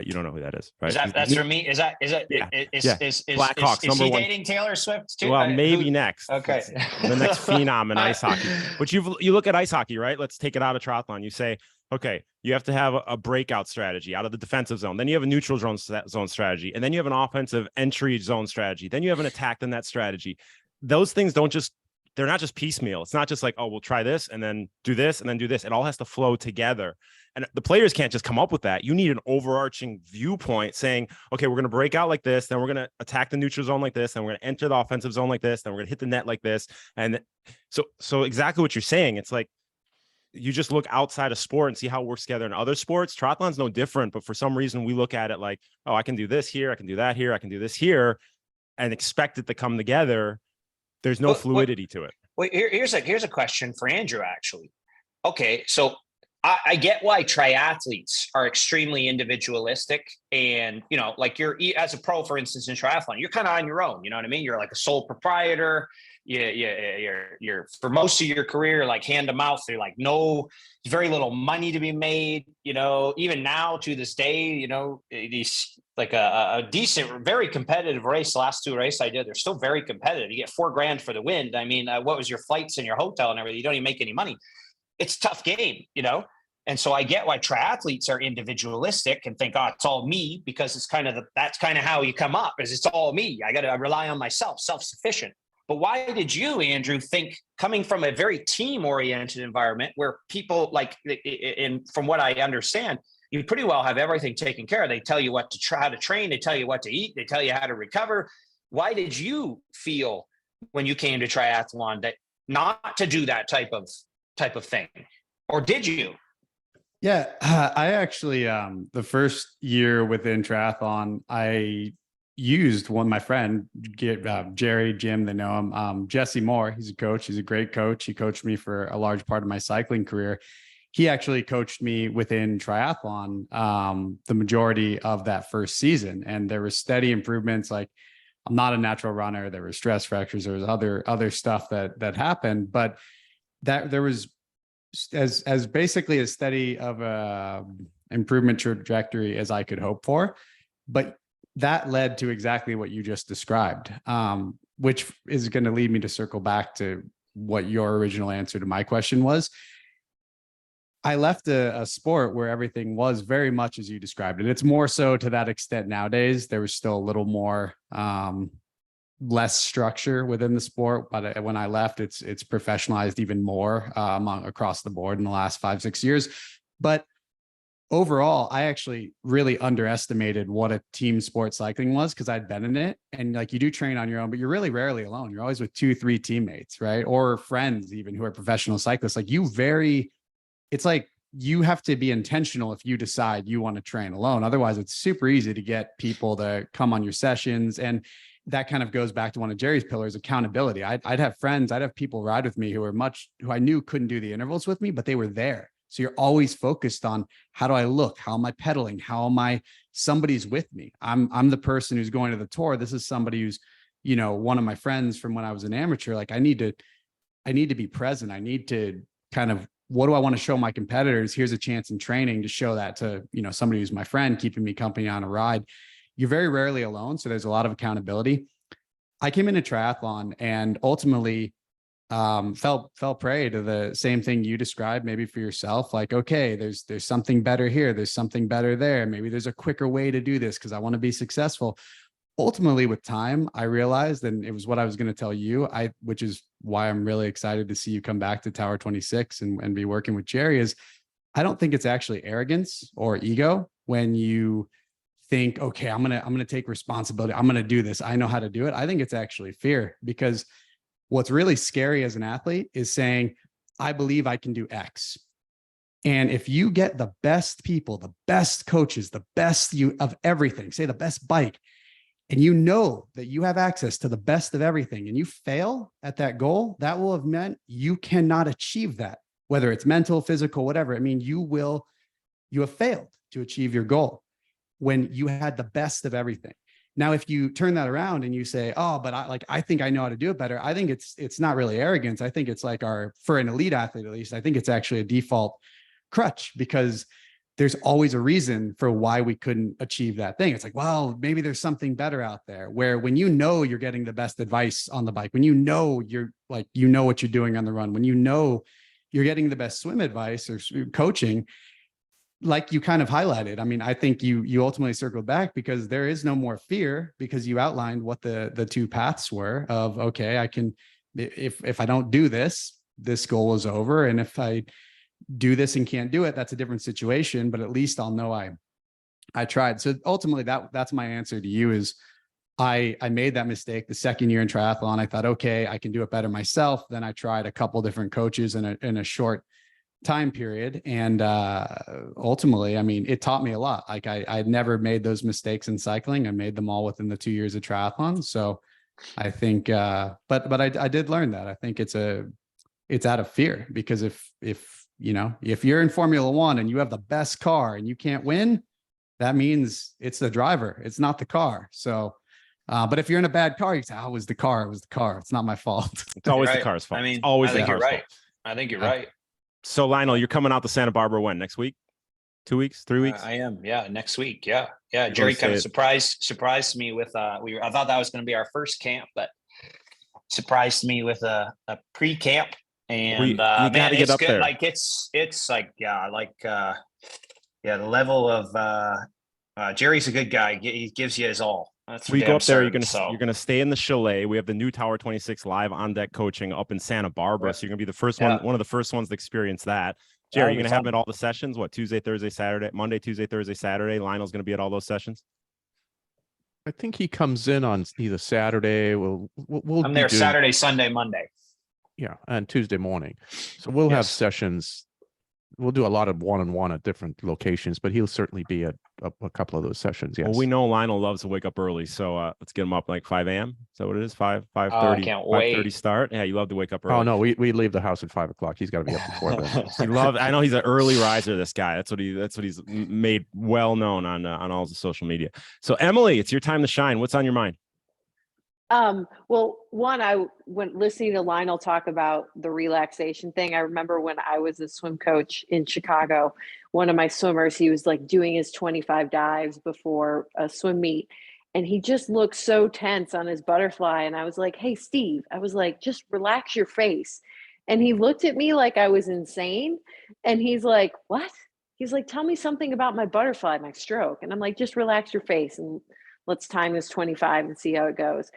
You don't know who that is, right? That's for me. Is Blackhawks is he #1 dating Taylor Swift too? Well, maybe next. Okay. The next phenom in ice hockey. But you look at ice hockey, right? Let's take it out of triathlon. You say, okay, you have to have a breakout strategy out of the defensive zone. Then you have a neutral zone strategy. And then you have an offensive entry zone strategy. Then you have an attack in that strategy. Those things they're not just piecemeal. It's not just like, oh, we'll try this and then do this and then do this. It all has to flow together. And the players can't just come up with that. You need an overarching viewpoint saying, okay, we're going to break out like this. Then we're going to attack the neutral zone like this. And we're going to enter the offensive zone like this. Then we're going to hit the net like this. And so exactly what you're saying. It's like, you just look outside of sport and see how it works together in other sports. Triathlon's no different, but for some reason we look at it like, oh, I can do this here. I can do that here. I can do this here, and expect it to come together. There's no fluidity to it. Well, here's a question for Andrew, actually. Okay, so I get why triathletes are extremely individualistic, and like you're as a pro, for instance, in triathlon, you're kind of on your own. You know what I mean? You're like a sole proprietor. You're for most of your career like hand to mouth. You're like very little money to be made. Even now to this day, these like a decent, very competitive race. The last 2 races I did, they're still very competitive. You get $4,000 for the win. I mean, what was your flights and your hotel and everything? You don't even make any money. It's a tough game, And so I get why triathletes are individualistic and think, oh, it's all me, because it's that's kind of how you come up, is it's all me. I got to rely on myself, self-sufficient. But why did you, Andrew, think, coming from a very team-oriented environment where people and from what I understand, you pretty well have everything taken care of. They tell you what to try, how to train. They tell you what to eat. They tell you how to recover. Why did you feel when you came to triathlon that not to do that type of thing? Or did you? Yeah, I actually, the first year within triathlon, I used my friend, Jerry, Jim, they know him, Jesse Moore. He's a coach. He's a great coach. He coached me for a large part of my cycling career. He actually coached me within triathlon the majority of that first season. And there was steady improvements. Like, I'm not a natural runner. There were stress fractures. There was other stuff that happened, but that there was as basically as steady of a improvement trajectory as I could hope for. But that led to exactly what you just described, which is going to lead me to circle back to what your original answer to my question was. I left a sport where everything was very much as you described it. It's more so to that extent nowadays. There was still a little more less structure within the sport, but when I left, it's professionalized even more across the board in the last 5-6 years. But overall, I actually really underestimated what a team sport cycling was, because I'd been in it. And like, you do train on your own, but you're really rarely alone. You're always with 2-3 teammates, right? Or friends even who are professional cyclists. Like, it's like you have to be intentional if you decide you want to train alone. Otherwise, it's super easy to get people to come on your sessions. And that kind of goes back to one of Jerry's pillars, accountability. I'd have friends, I'd have people ride with me who I knew couldn't do the intervals with me, but they were there. So you're always focused on, how do I look? How am I pedaling? Somebody's with me. I'm the person who's going to the tour. This is somebody who's, one of my friends from when I was an amateur. Like, I need to be present. I need to kind of, what do I want to show my competitors? Here's a chance in training to show that to, somebody who's my friend, keeping me company on a ride. You're very rarely alone. So there's a lot of accountability. I came into triathlon and ultimately fell prey to the same thing you described, maybe for yourself. Like, okay, there's something better here. There's something better there. Maybe there's a quicker way to do this because I want to be successful. Ultimately, with time, I realized, and it was what I was going to tell you, which is why I'm really excited to see you come back to Tower 26 and be working with Jerry, is I don't think it's actually arrogance or ego when you think, okay, I'm going to take responsibility. I'm going to do this. I know how to do it. I think it's actually fear, because what's really scary as an athlete is saying, I believe I can do X. And if you get the best people, the best coaches, the best of everything, say the best bike, and you know that you have access to the best of everything, and you fail at that goal, that will have meant you cannot achieve that, whether it's mental, physical, whatever. I mean, you have failed to achieve your goal when you had the best of everything. Now, if you turn that around and you say, oh, but I think I know how to do it better. I think it's not really arrogance. I think it's like for an elite athlete, at least, I think it's actually a default crutch, because there's always a reason for why we couldn't achieve that thing. It's like, well, maybe there's something better out there, where when you're getting the best advice on the bike, when you're what you're doing on the run, when you're getting the best swim advice or coaching, like you kind of highlighted. I mean, I think you ultimately circled back because there is no more fear, because you outlined what the two paths were of, okay, I can if I don't do this, this goal is over. And if I do this and can't do it, that's a different situation, but at least I'll know I tried. So ultimately that's my answer to you is I made that mistake the second year in triathlon. I thought, okay, I can do it better myself. Then I tried a couple different coaches in a short time period. And ultimately, I mean, it taught me a lot. Like I'd never made those mistakes in cycling. I made them all within the 2 years of triathlon. So I think, but I did learn that. I think it's out of fear, because if you're in Formula One and you have the best car and you can't win, that means it's the driver, it's not the car. So, but if you're in a bad car, you say, oh, it was the car. It was the car. It's not my fault. It's always the Right. car's fault. I mean, It's always I the think you're car's right. fault. I think you're Yeah. right. So Lionel, you're coming out to Santa Barbara when? Next week? 2 weeks? 3 weeks? I am. Yeah. Next week. Yeah. Yeah. You're Jerry gonna kind of say surprised me with, I thought that was going to be our first camp, but surprised me with a pre-camp. And you man, gotta get it's up good. there. Like it's like, the level of, Jerry's a good guy. He gives you his all. That's for We go damn up there. certain. You're gonna stay in the chalet. We have the new Tower 26 live on deck coaching up in Santa Barbara. Right. So you're gonna be the first Yeah. one of the first ones to experience that. Jerry, That'll you're be gonna have him fun. at all the sessions. What, Tuesday, Thursday, Saturday, Monday, Tuesday, Thursday, Saturday. Lionel's gonna be at all those sessions. I think he comes in on either Saturday. We'll I'm be there doing, Saturday, Sunday, Monday. yeah, and Tuesday morning. So we'll have Yes. sessions. We'll do a lot of one-on-one at different locations, but he'll certainly be at a couple of those sessions. Yes. Well, we know Lionel loves to wake up early, so let's get him up like 5 a.m. Is that what it is? 5:30. I can't 5:30 wait. start. Yeah, you love to wake up early. Oh no, we leave the house at 5 o'clock. He's got to be up before then. He loves. I know he's an early riser. This guy. That's what he's made well known on all the social media. So Emily, it's your time to shine. What's on your mind? Well, I went listening to Lionel talk about the relaxation thing. I remember when I was a swim coach in Chicago, one of my swimmers, he was like doing his 25 dives before a swim meet. And he just looked so tense on his butterfly. And I was like, hey, Steve, I was like, just relax your face. And he looked at me like I was insane. And he's like, what? He's like, tell me something about my butterfly, my stroke. And I'm like, just relax your face and let's time this 25 and see how it goes.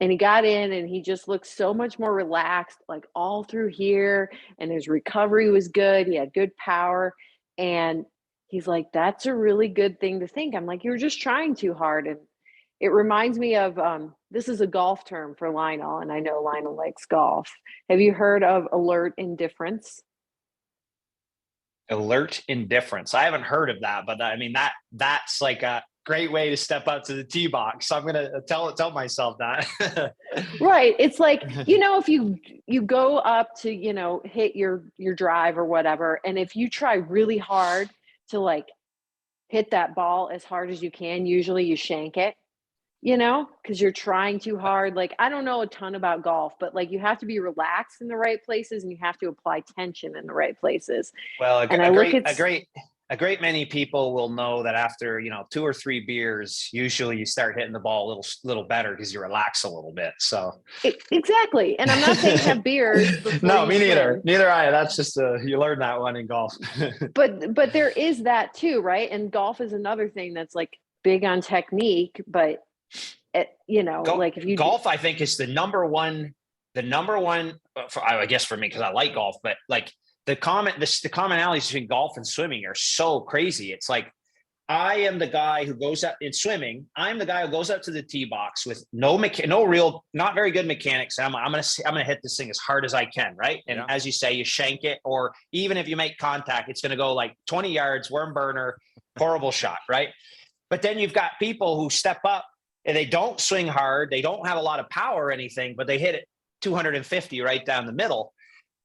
And he got in and he just looked so much more relaxed, like all through here. And his recovery was good. He had good power. And he's like, that's a really good thing to think. I'm like, you're just trying too hard. And it reminds me of, this is a golf term for Lionel. And I know Lionel likes golf. Have you heard of alert indifference? Alert indifference. I haven't heard of that, but I mean, that's like a great way to step up to the tee box. So I'm going to tell myself that. Right. It's like, if you go up to, hit your drive or whatever. And if you try really hard to like hit that ball as hard as you can, usually you shank it, because you're trying too hard. Like, I don't know a ton about golf, but like you have to be relaxed in the right places and you have to apply tension in the right places. Well, a great many people will know that after 2 or 3 beers, usually you start hitting the ball a little better because you relax a little bit. So exactly. And I'm not saying have beers. No, me neither. Neither I. That's just you learn that one in golf. But there is that too, right? And golf is another thing that's like big on technique, but like if you golf, I think is the number one. I guess for me, because I like golf, but like the commonalities between golf and swimming are so crazy. It's like I am the guy who goes up in swimming. I'm the guy who goes up to the tee box with not very good mechanics. I'm gonna hit this thing as hard as I can, right? And as you say, you shank it, or even if you make contact, it's gonna go like 20 yards, worm burner, horrible shot, right? But then you've got people who step up and they don't swing hard, they don't have a lot of power or anything, but they hit it 250 right down the middle.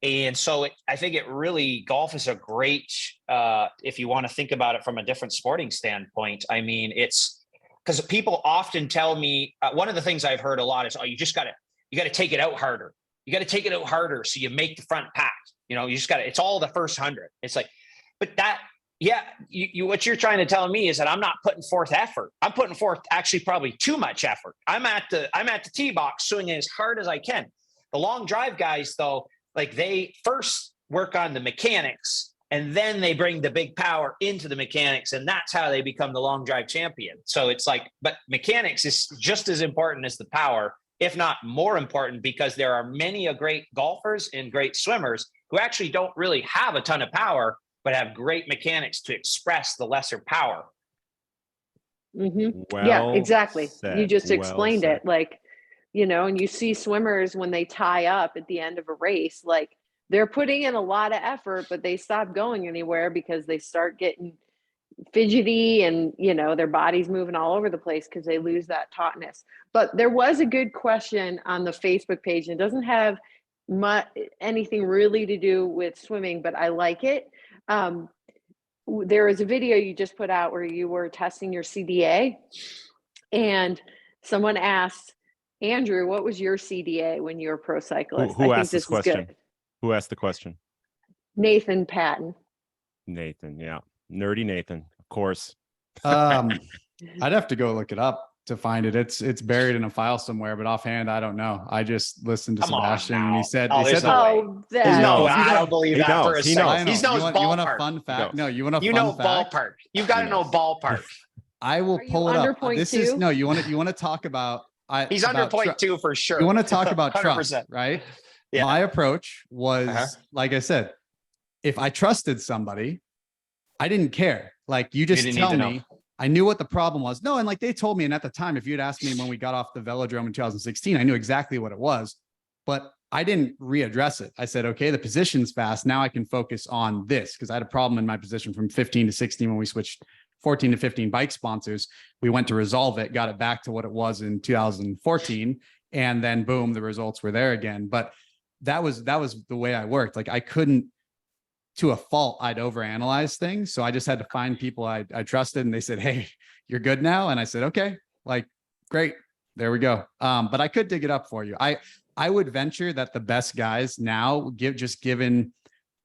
And so I think golf is a great, if you want to think about it from a different sporting standpoint. I mean, it's because people often tell me, one of the things I've heard a lot is, you got to take it out harder. You got to take it out harder so you make the front pack. You just got to, it's all the first 100. It's like, but that, what you're trying to tell me is that I'm not putting forth effort. I'm putting forth actually probably too much effort. I'm at the tee box swinging as hard as I can. The long drive guys, though, like they first work on the mechanics and then they bring the big power into the mechanics, and that's how they become the long drive champion. So it's like, but mechanics is just as important as the power if not more important, because there are many great golfers and great swimmers who actually don't really have a ton of power, but have great mechanics to express the lesser power. Yeah, Well exactly. You said. just Well explained said. it. Like, you know, and you see swimmers when they tie up at the end of a race, like they're putting in a lot of effort, but they stop going anywhere because they start getting fidgety and, you know, their body's moving all over the place because they lose that tautness. But there was a good question on the Facebook page, and it doesn't have anything really to do with swimming, but I like it. There was a video you just put out where you were testing your CDA, and someone asked, Andrew, what was your CDA when you were a pro cyclist? Who I think asked this this is question? good. Who asked the question? Nathan Patton. Nathan. Yeah. Nerdy Nathan, of course. I'd have to go look it up to find it. It's buried in a file somewhere, but offhand, I don't know. I just listened to Come on Sebastian and now. he said, Oh, he there's said no that. way. Oh, There's that. no, knows. I don't believe He that knows. for a He second. knows. Lionel, He knows you want a ballpark. fun fact? knows. No, you want a You fun know fact? ballpark. You've got to know knows. ballpark. I will Are you pull it under up. point This is two? no, you want to talk about He's under about point two for sure. You want to talk about 100%. trust, right? Yeah. My approach was, Uh-huh. like I said, if I trusted somebody, I didn't care. Like you just didn't need tell to me, know. I knew what the problem was. No, and like they told me, and at the time, if you'd asked me when we got off the velodrome in 2016, I knew exactly what it was, but I didn't readdress it. I said, okay, the position's fast. Now I can focus on this because I had a problem in my position from 15 to 16 when we switched 14 to 15 bike sponsors. We went to resolve it, got it back to what it was in 2014. And then boom, the results were there again. But that was the way I worked. Like I couldn't, to a fault, I'd overanalyze things. So I just had to find people I trusted, and they said, hey, you're good now. And I said, okay, like, great. There we go. But I could dig it up for you. I would venture that the best guys now, given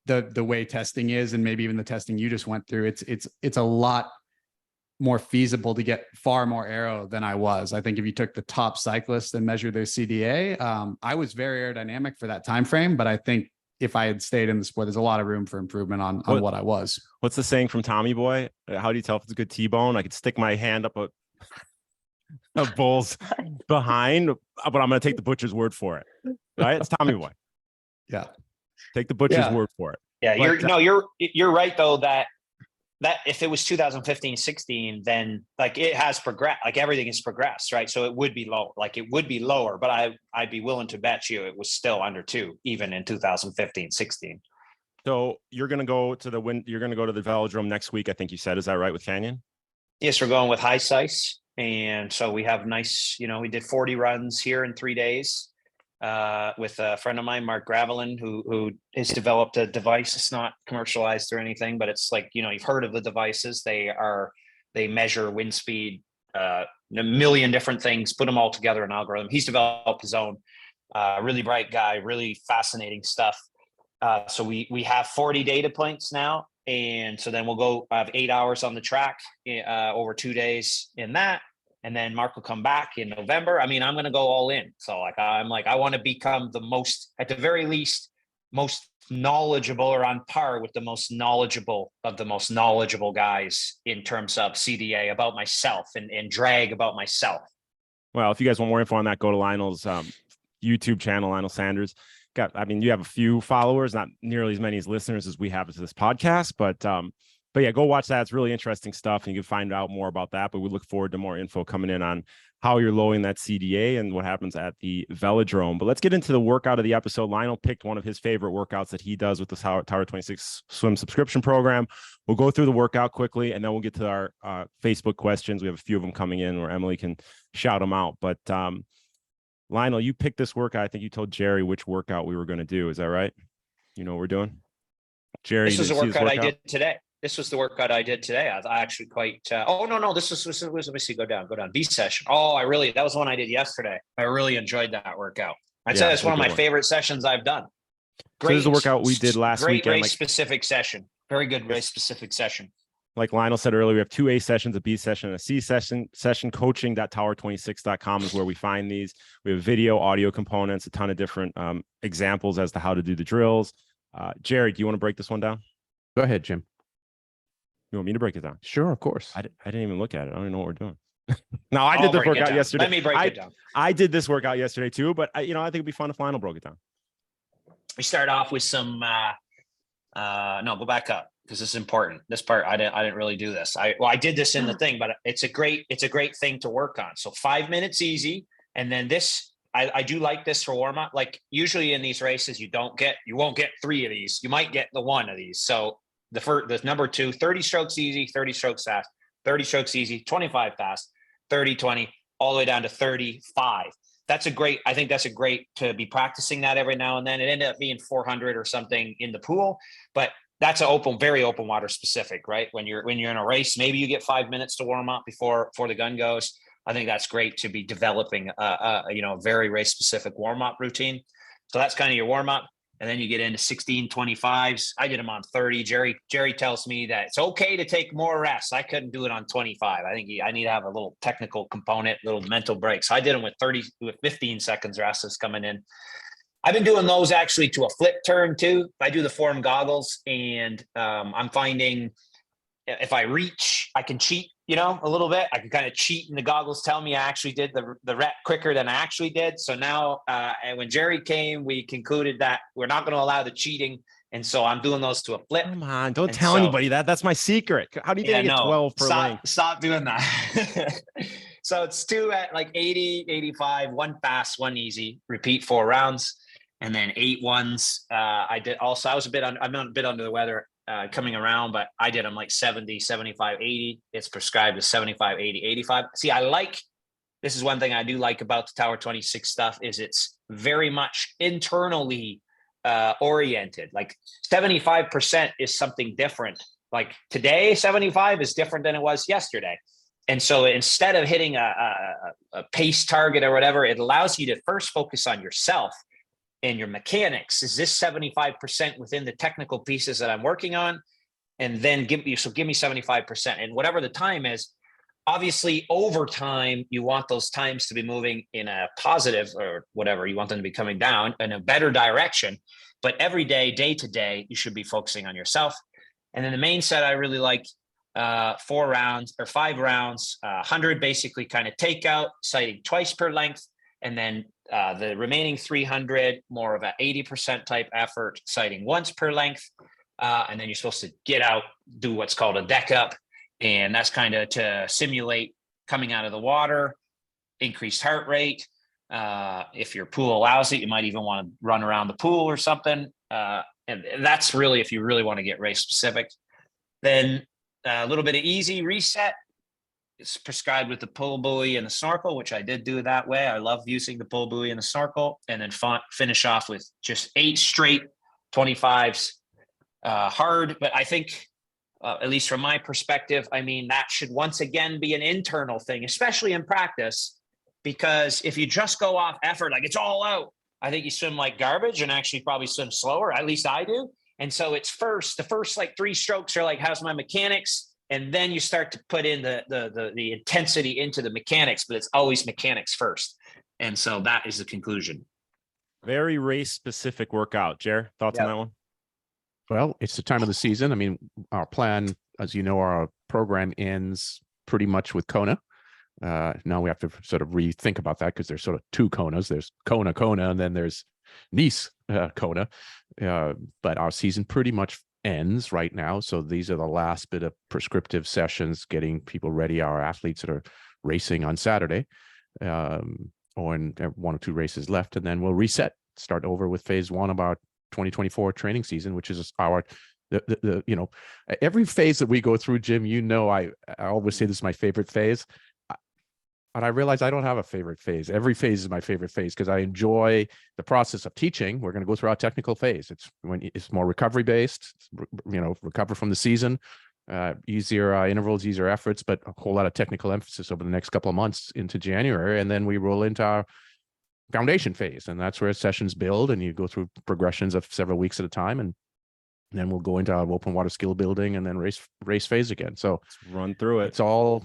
the way testing is, and maybe even the testing you just went through, it's a lot more feasible to get far more aero than I was. I think if you took the top cyclists and measured their CDA, I was very aerodynamic for that time frame, but I think if I had stayed in the sport, there's a lot of room for improvement on what I was. What's the saying from Tommy Boy? How do you tell if it's a good T-bone? I could stick my hand up a bull's behind, but I'm going to take the butcher's word for it. Right? It's Tommy Boy. Yeah. Take the butcher's Yeah. word for it. Yeah, But, you're right though, that if it was 2015, 16, then like it has progressed, like everything has progressed, right? So it would be low, like it would be lower, but I'd be willing to bet you it was still under 2, even in 2015, 16. So you're going to go to the velodrome next week, I think you said. Is that right, with Canyon? Yes, we're going with high size. And so we have nice, we did 40 runs here in 3 days with a friend of mine, Mark Gravelin, who has developed a device. It's not commercialized or anything, but it's like, you've heard of the devices. They measure wind speed, a million different things, put them all together in an algorithm. He's developed his own, really bright guy, really fascinating stuff. So we have 40 data points now. And so then we'll go have 8 hours on the track over 2 days in that. And then Mark will come back in November. I mean, I'm going to go all in. So I want to become at the very least, most knowledgeable, or on par with the most knowledgeable of the most knowledgeable guys in terms of CDA about myself and drag about myself. Well, if you guys want more info on that, go to Lionel's YouTube channel, Lionel Sanders. You have a few followers, not nearly as many as listeners as we have to this podcast, but yeah, go watch that. It's really interesting stuff, and you can find out more about that. But we look forward to more info coming in on how you're lowering that CDA and what happens at the velodrome. But let's get into the workout of the episode. Lionel picked one of his favorite workouts that he does with the Tower 26 swim subscription program. We'll go through the workout quickly, and then we'll get to our Facebook questions. We have a few of them coming in where Emily can shout them out. But Lionel, you picked this workout. I think you told Jerry which workout we were going to do. Is that right? You know what we're doing? Jerry, This was the workout I did today. This was the workout I did today. I actually quite, this was, let me see, go down, V session. That was one I did yesterday. I really enjoyed that workout. I'd say it's one of my favorite sessions I've done. Great. So this is the workout we did last weekend. Great race specific session. Very good race specific session. Like Lionel said earlier, we have 2 A sessions, a B session, and a C session. Coaching.tower26.com is where we find these. We have video, audio components, a ton of different examples as to how to do the drills. Jerry, do you want to break this one down? Go ahead, Jim. You want me to break it down? Sure, of course. I didn't even look at it. I don't even know what we're doing. No, I I'll did the break it workout down. yesterday. Let me break it down. I did this workout yesterday too, but I think it'd be fun if Lionel broke it down. We start off with some no, go back up because this is important. This part I didn't really do this. I did this in the thing, but it's a great thing to work on. So 5 minutes easy, and then this I do like this for warm up. Like usually in these races, you won't get 3 of these. You might get the 1 of these. So the number 2, 30 strokes easy, 30 strokes fast, 30 strokes easy, 25 fast, 30, 20, all the way down to 35. I think that's a great to be practicing that every now and then. It ended up being 400 or something in the pool, but that's very open water specific, right? When you're in a race, maybe you get 5 minutes to warm up before the gun goes. I think that's great to be developing a very race specific warm up routine. So that's kind of your warm up. And then you get into 16, 25s. I did them on 30. Jerry tells me that it's okay to take more rests. I couldn't do it on 25. I think I need to have a little technical component, little mental break. So I did them with 15 seconds rest is coming in. I've been doing those actually to a flip turn too. I do the form goggles, and I'm finding if I reach, I can cheat, a little bit. I can kind of cheat, and the goggles tell me I actually did the rep quicker than I actually did. So now, and when Jerry came, we concluded that we're not going to allow the cheating, and so I'm doing those to a flip. Come on, don't tell anybody that. That's my secret. How do you think I get 12 per length? Stop doing that. So it's 2 at like 80, 85, 1 fast, 1 easy. Repeat 4 rounds, and then 8 ones. I did also. I'm a bit under the weather. Coming around, but I did them like 70, 75, 80. It's prescribed as 75, 80, 85. See, this is one thing I do like about the Tower 26 stuff is it's very much internally oriented. Like 75% is something different. Like today, 75 is different than it was yesterday. And so instead of hitting a pace target or whatever, it allows you to first focus on yourself and your mechanics. Is this 75% within the technical pieces that I'm working on? And then give me 75%. And whatever the time is, obviously over time, you want those times to be moving in a positive or whatever, you want them to be coming down in a better direction. But every day to day, you should be focusing on yourself. And then the main set, I really like 4 rounds or 5 rounds, 100 basically kind of takeout, sighting twice per length. And then the remaining 300, more of an 80% type effort, sighting once per length. And then you're supposed to get out, do what's called a deck up. And that's kind of to simulate coming out of the water, increased heart rate. If your pool allows it, you might even want to run around the pool or something. And that's really, if you really want to get race specific. Then a little bit of easy reset. It's prescribed with the pull buoy and the snorkel, which I did do that way. I love using the pull buoy and the snorkel, and then finish off with just 8 straight 25s hard. But I think, at least from my perspective, that should once again be an internal thing, especially in practice, because if you just go off effort, like it's all out, I think you swim like garbage and actually probably swim slower. At least I do. And so it's the first like 3 strokes are like, how's my mechanics? And then you start to put in the intensity into the mechanics, but it's always mechanics first. And so that is the conclusion. Very race specific workout. Jer, thoughts on that one? Well, it's the time of the season. Our plan, as you know, our program ends pretty much with Kona. Now we have to sort of rethink about that because there's sort of 2 Konas. There's Kona, and then there's Nice, Kona. But our season pretty much ends right now. So these are the last bit of prescriptive sessions, getting people ready, our athletes that are racing on Saturday, or in 1 or 2 races left. And then we'll reset, start over with phase 1 of our 2024 training season, which is our every phase that we go through, Jim, I always say this is my favorite phase. But I realize I don't have a favorite phase. Every phase is my favorite phase because I enjoy the process of teaching. We're going to go through our technical phase. It's more recovery based, recover from the season, easier intervals, easier efforts, but a whole lot of technical emphasis over the next couple of months into January. And then we roll into our foundation phase. And that's where sessions build and you go through progressions of several weeks at a time. And then we'll go into our open water skill building and then race phase again. So let's run through it. It's all,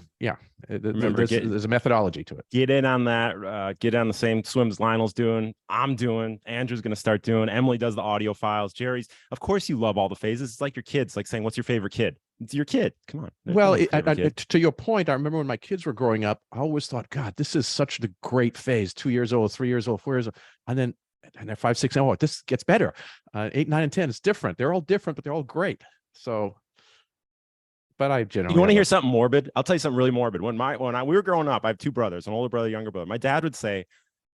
Remember, there's a methodology to it. Get in on that. Get on the same swims Lionel's doing. I'm doing. Andrew's going to start doing. Emily does the audio files. Jerry's. Of course, you love all the phases. It's like your kids, like saying, "What's your favorite kid?" It's your kid. Come on. Well, Everyone's favorite kid. to your point, I remember when my kids were growing up, I always thought, God, this is such a great phase. 2 years old, 3 years old, 4 years old. And then they're 5, 6, oh, this gets better. 8, 9, and 10, it's different. They're all different, but they're all great. So, but I generally. You want to hear something morbid? I'll tell you something really morbid. When we were growing up, I have 2 brothers, an older brother, younger brother. My dad would say,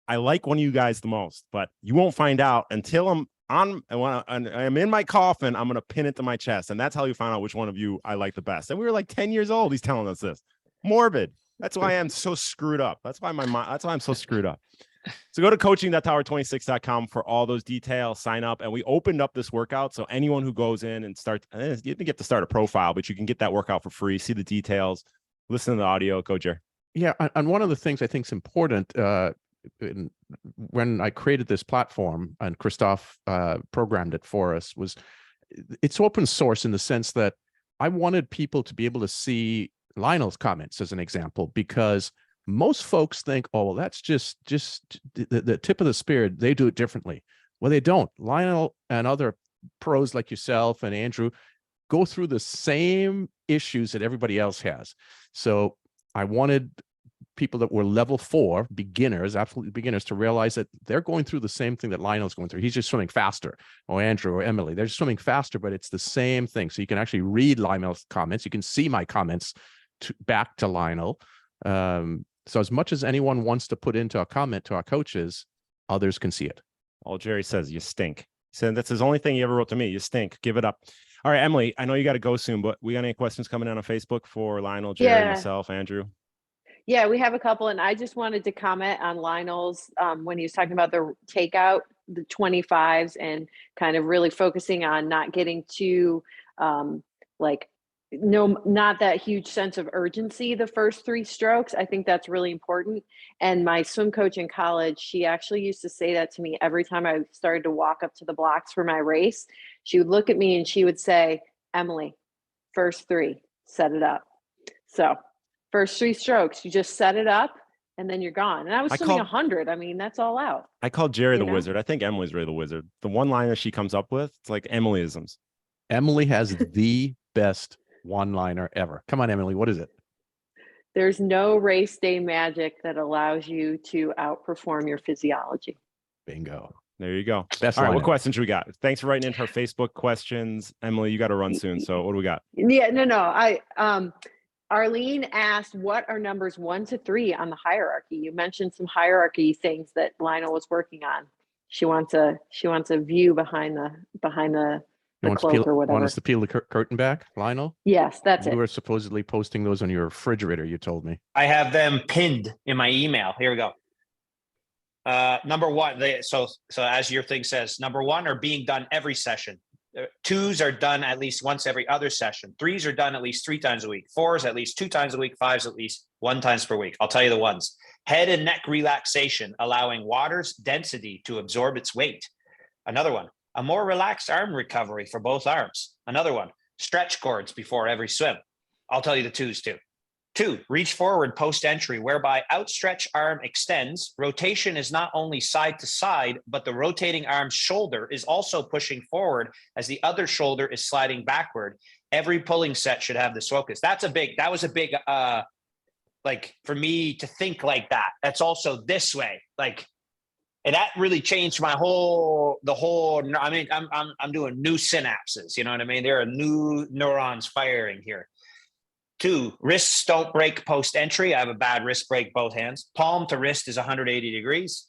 I like one of you guys the most, but you won't find out until I'm in my coffin. I'm going to pin it to my chest. And that's how you find out which one of you I like the best. And we were like 10 years old. He's telling us this. Morbid. That's why I'm so screwed up. That's why I'm so screwed up. So go to coaching.tower26.com for all those details, sign up. And we opened up this workout. So anyone who goes in and starts, you didn't get to start a profile, but you can get that workout for free, see the details, listen to the audio. Go, Jer. Yeah. And one of the things I think is important, when I created this platform and Christoph programmed it for us, was it's open source in the sense that I wanted people to be able to see Lionel's comments as an example, because most folks think, oh, well, that's just the tip of the spear. They do it differently. Well, they don't. Lionel and other pros like yourself and Andrew go through the same issues that everybody else has. So I wanted people that were level 4 beginners, absolutely beginners, to realize that they're going through the same thing that Lionel's going through. He's just swimming faster, or Andrew or Emily, they're just swimming faster, but it's the same thing. So you can actually read Lionel's comments. You can see my comments back to Lionel. So as much as anyone wants to put into a comment to our coaches, others can see it. All Jerry says, you stink. He said that's his only thing he ever wrote to me. You stink. Give it up. All right, Emily, I know you got to go soon, but we got any questions coming in on Facebook for Lionel, Jerry, myself, Andrew? Yeah, we have a couple, and I just wanted to comment on Lionel's when he was talking about the takeout, the 25s, and kind of really focusing on not getting too not that huge sense of urgency the first 3 strokes. I think that's really important. And my swim coach in college, she actually used to say that to me every time I started to walk up to the blocks for my race. She would look at me and she would say, Emily, first 3, set it up. So first 3 strokes, you just set it up and then you're gone. And I was swimming 100. I mean, that's all out. I called Jerry the wizard. I think Emily's really the wizard. The one-liner she comes up with, it's like Emilyisms. Emily has the best one-liner ever. Come on, Emily, what is it? There's no race day magic that allows you to outperform your physiology. Bingo. There you go. Best all right, what questions we got? Thanks for writing in her Facebook questions. Emily, you got to run soon. So what do we got? Yeah, no. Arlene asked, what are numbers 1 to 3 on the hierarchy? You mentioned some hierarchy things that Lionel was working on. She wants a view behind the cloak or whatever. Want us to peel the curtain back, Lionel? Yes, that's it. You were supposedly posting those on your refrigerator, you told me. I have them pinned in my email. Here we go. Number 1, so as your thing says, number 1 are being done every session. 2s are done at least once every other session. 3s are done at least 3 times a week. 4s at least 2 times a week. 5s at least 1 time per week. I'll tell you the ones. Head and neck relaxation, allowing water's density to absorb its weight. Another one, a more relaxed arm recovery for both arms. Another one, stretch cords before every swim. I'll tell you the 2s too. 2, reach forward post-entry, whereby outstretched arm extends. Rotation is not only side to side, but the rotating arm's shoulder is also pushing forward as the other shoulder is sliding backward. Every pulling set should have this focus. That was a big, for me to think like that. That's also this way. And that really changed I'm doing new synapses. You know what I mean? There are new neurons firing here. 2, wrists don't break post-entry. I have a bad wrist break both hands. Palm to wrist is 180 degrees.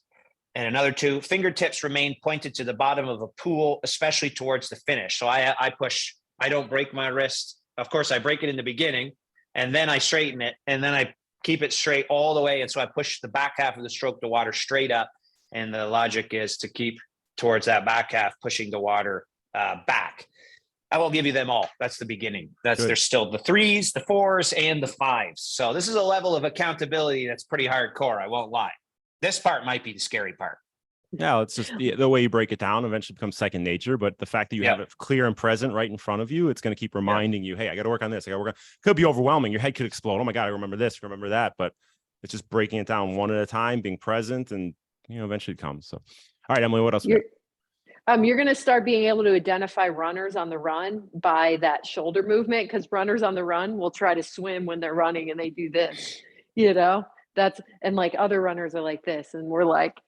And another 2, fingertips remain pointed to the bottom of a pool, especially towards the finish. So I push, I don't break my wrist. Of course, I break it in the beginning, and then I straighten it, and then I keep it straight all the way. And so I push the back half of the stroke to water straight up. And the logic is to keep towards that back half, pushing the water back. I won't give you them all. That's the beginning. There's still the 3s, the 4s, and the 5s. So this is a level of accountability that's pretty hardcore. I won't lie. This part might be the scary part. No, it's just the way you break it down eventually becomes second nature. But the fact that you have it clear and present right in front of you, it's going to keep reminding you, hey, I got to work on this. I got to work on. Could be overwhelming. Your head could explode. Oh my God, I remember this, remember that. But it's just breaking it down one at a time, being present, and eventually it comes. So, all right, Emily, what else? You're going to start being able to identify runners on the run by that shoulder movement, because runners on the run will try to swim when they're running and they do this, and like other runners are like this. And we're like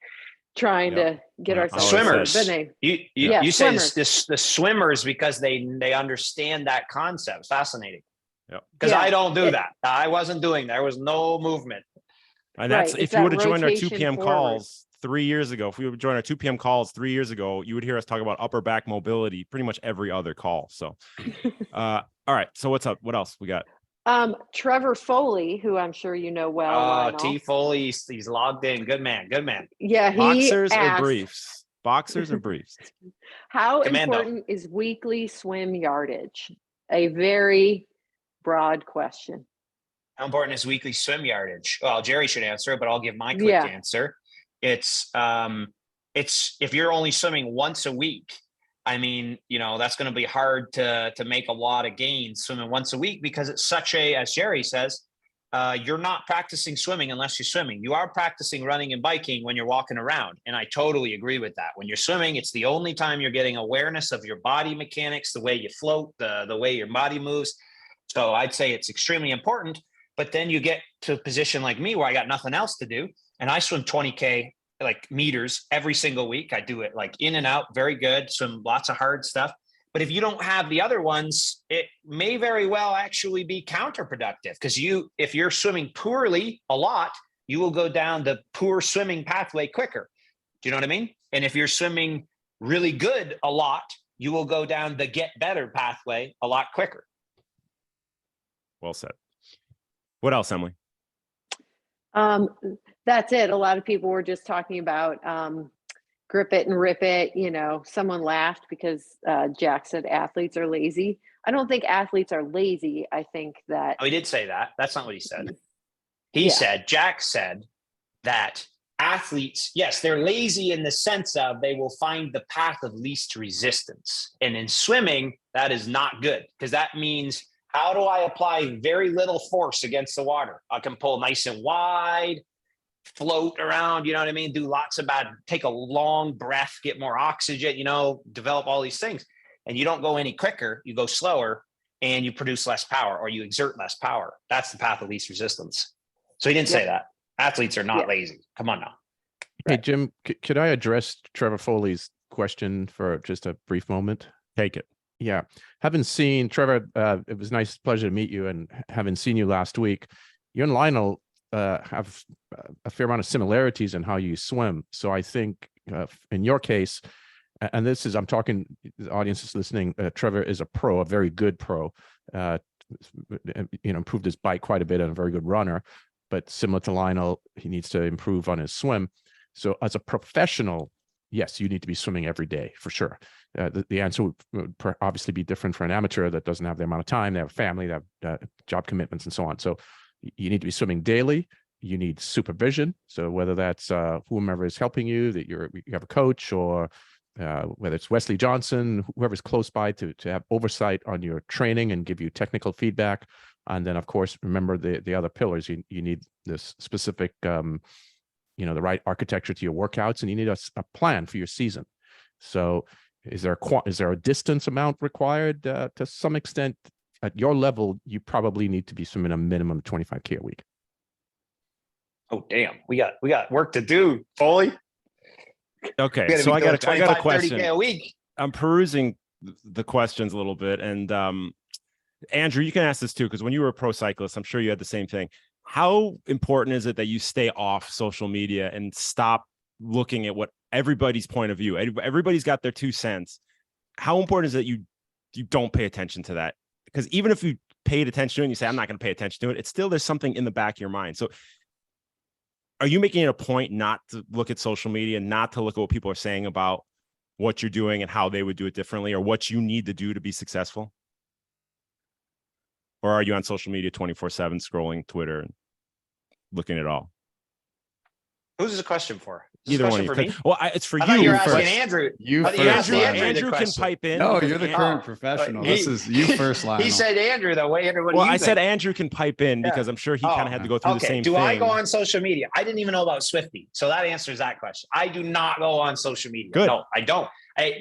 trying to get ourselves swimmers. Yeah, You say swimmers. the swimmers because they understand that concept. Fascinating. Because Yeah. I don't do that. I wasn't doing that. There was no movement. And that's Right, if it's you that would have joined our 2 rotation p.m. forward. calls 3 years ago. If we would join our 2 p.m. calls 3 years ago, you would hear us talk about upper back mobility pretty much every other call. So, all right. So what's up? What else we got? Trevor Foley, who I'm sure you know well. Lionel. T Foley, he's logged in. Good man. Good man. Yeah, he Boxers asked, or briefs? Boxers or briefs? how Commando. important is weekly swim yardage? A very broad question. How important is weekly swim yardage? Well, Jerry should answer it, but I'll give my quick answer. It's if you're only swimming once a week, I mean, that's going to be hard to make a lot of gains swimming once a week, because it's such as Jerry says, you're not practicing swimming unless you're swimming. You are practicing running and biking when you're walking around. And I totally agree with that. When you're swimming, it's the only time you're getting awareness of your body mechanics, the way you float, the way your body moves. So I'd say it's extremely important. But then you get to a position like me where I got nothing else to do. And I swim 20K like meters every single week. I do it like in and out, very good, swim lots of hard stuff. But if you don't have the other ones, it may very well actually be counterproductive, because if you're swimming poorly a lot, you will go down the poor swimming pathway quicker. Do you know what I mean? And if you're swimming really good a lot, you will go down the get better pathway a lot quicker. Well said. What else, Emily? That's it. A lot of people were just talking about grip it and rip it. Someone laughed because Jack said athletes are lazy. I don't think athletes are lazy. I think that. Oh, he did say that. That's not what he said. Jack said that athletes, yes, they're lazy in the sense of they will find the path of least resistance. And in swimming, that is not good, because that means, how do I apply very little force against the water? I can pull nice and wide, float around, you know what I mean? Do lots of take a long breath, get more oxygen, develop all these things. And you don't go any quicker, you go slower, and you produce less power, or you exert less power. That's the path of least resistance. So he didn't say that. Athletes are not lazy. Come on now. Hey, Jim, could I address Trevor Foley's question for just a brief moment? Take it. Yeah. Having seen Trevor, it was pleasure to meet you, and having seen you last week, you and Lionel have a fair amount of similarities in how you swim. So I think in your case, and I'm talking, the audience is listening, Trevor is a pro, a very good pro, improved his bike quite a bit and a very good runner, but similar to Lionel, he needs to improve on his swim. So as a professional, yes, you need to be swimming every day for sure. The answer would obviously be different for an amateur that doesn't have the amount of time. They have a family, they have job commitments and so on. So you need to be swimming daily. You need supervision. So whether that's whomever is helping you, that you have a coach, or whether it's Wesley Johnson, whoever's close by to have oversight on your training and give you technical feedback. And then, of course, remember the other pillars. You need this specific, the right architecture to your workouts, and you need a plan for your season. So is there a distance amount required? To some extent, at your level, you probably need to be swimming a minimum 25K a week. Oh, damn. We got work to do, Foley. Okay. So I got a question. 30K a week. I'm perusing the questions a little bit. And Andrew, you can ask this too, because when you were a pro cyclist, I'm sure you had the same thing. How important is it that you stay off social media and stop looking at what everybody's point of view? Everybody's got their 2 cents. How important is it that you don't pay attention to that? Because even if you paid attention to it and you say, I'm not going to pay attention to it, it's still, there's something in the back of your mind. So are you making it a point not to look at social media, not to look at what people are saying about what you're doing and how they would do it differently, or what you need to do to be successful? Or are you on social media 24/7, scrolling Twitter and looking at all? Who's this a question for? Either one of you. Well, it's for I thought you. you were asking first. Andrew. You I thought you were first, asking Lionel. Andrew can pipe in. No, because you're the Andrew- current professional. He- This is you first, Lionel. He said Andrew, though. Wait, Andrew, what do Well, you I think? said Andrew can pipe in because I'm sure he kind of had to go through the same do thing. I go on social media? I didn't even know about Swifty. So that answers that question. I do not go on social media. Good. No, I don't.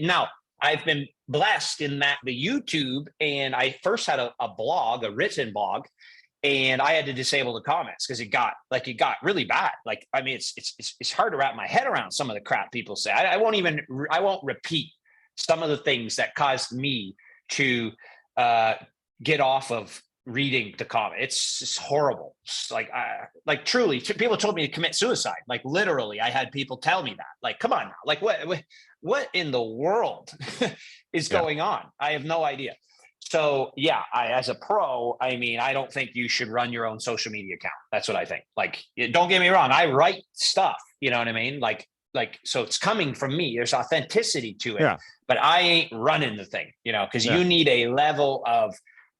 Now I've been blessed in that the YouTube, and I first had a blog, a written blog, and I had to disable the comments because it got really bad. Like, I mean, it's hard to wrap my head around some of the crap people say. I won't repeat some of the things that caused me to get off of reading the comment. It's just horrible. It's like truly, people told me to commit suicide. Like literally, I had people tell me that. Like, come on now. Like what in the world is going on? I have no idea. So yeah, as a pro, I mean, I don't think you should run your own social media account. That's what I think. Like, don't get me wrong. I write stuff, you know what I mean? Like, so it's coming from me. There's authenticity to it, but I ain't running the thing, you know, because you need a level of,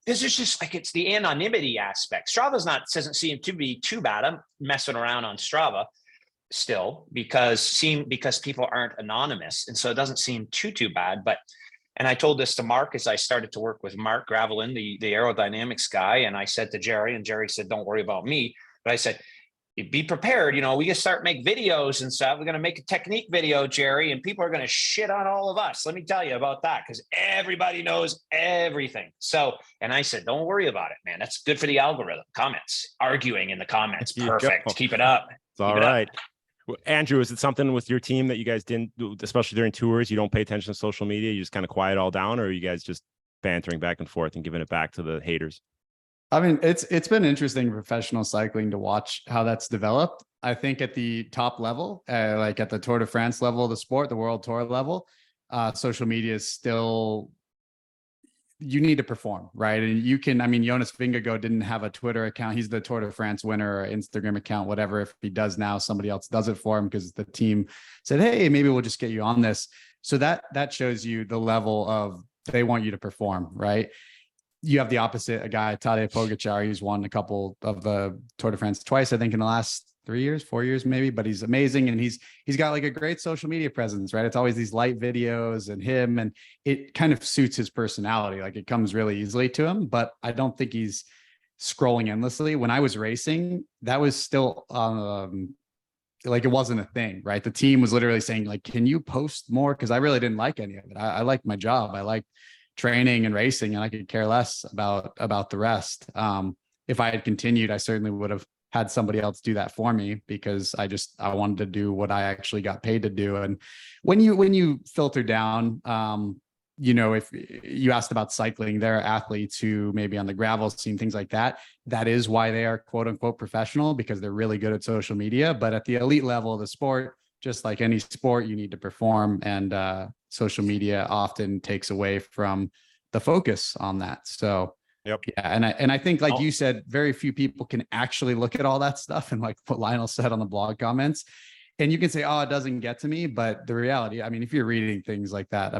this is just like, it's the anonymity aspect. Strava's doesn't seem to be too bad. I'm messing around on Strava still because people aren't anonymous. And so it doesn't seem too bad, and I told this to Mark as I started to work with Mark Gravelin, the aerodynamics guy. And I said to Jerry, and Jerry said, don't worry about me. But I said, be prepared. You know, we can start make videos and stuff. We're going to make a technique video, Jerry, and people are going to shit on all of us. Let me tell you about that, because everybody knows everything. So, and I said, don't worry about it, man. That's good for the algorithm. Comments, arguing in the comments. Perfect. Keep it up. It's all right. Andrew, is it something with your team that you guys didn't, especially during tours, you don't pay attention to social media? You just kind of quiet all down, or are you guys just bantering back and forth and giving it back to the haters? I mean, it's been interesting professional cycling to watch how that's developed. I think at the top level, like at the Tour de France level of the sport, the World Tour level, social media is still, you need to perform, right? And you can, I mean, Jonas Vingegaard didn't have a Twitter account. He's the Tour de France winner, or Instagram account, whatever. If he does now, somebody else does it for him because the team said, hey, maybe we'll just get you on this. So that shows you the level of, they want you to perform, right? You have the opposite, a guy, Tadej Pogacar, he's won a couple of the Tour de France twice, I think in the last 4 years, maybe, but he's amazing. And he's got like a great social media presence, right? It's always these light videos and him, and it kind of suits his personality. Like it comes really easily to him, but I don't think he's scrolling endlessly. When I was racing, that was still, like it wasn't a thing, right? The team was literally saying like, can you post more? Cause I really didn't like any of it. I liked my job. I liked training and racing, and I could care less about the rest. If I had continued, I certainly would have had somebody else do that for me, because I wanted to do what I actually got paid to do. And when you filter down, you know, if you asked about cycling, there are athletes who maybe on the gravel scene, things like that, that is why they are quote unquote professional, because they're really good at social media. But at the elite level of the sport, just like any sport, you need to perform, and social media often takes away from the focus on that. So yeah, and I think, like you said, very few people can actually look at all that stuff, and like what Lionel said on the blog comments, and you can say, oh, it doesn't get to me. But the reality, I mean, if you're reading things like that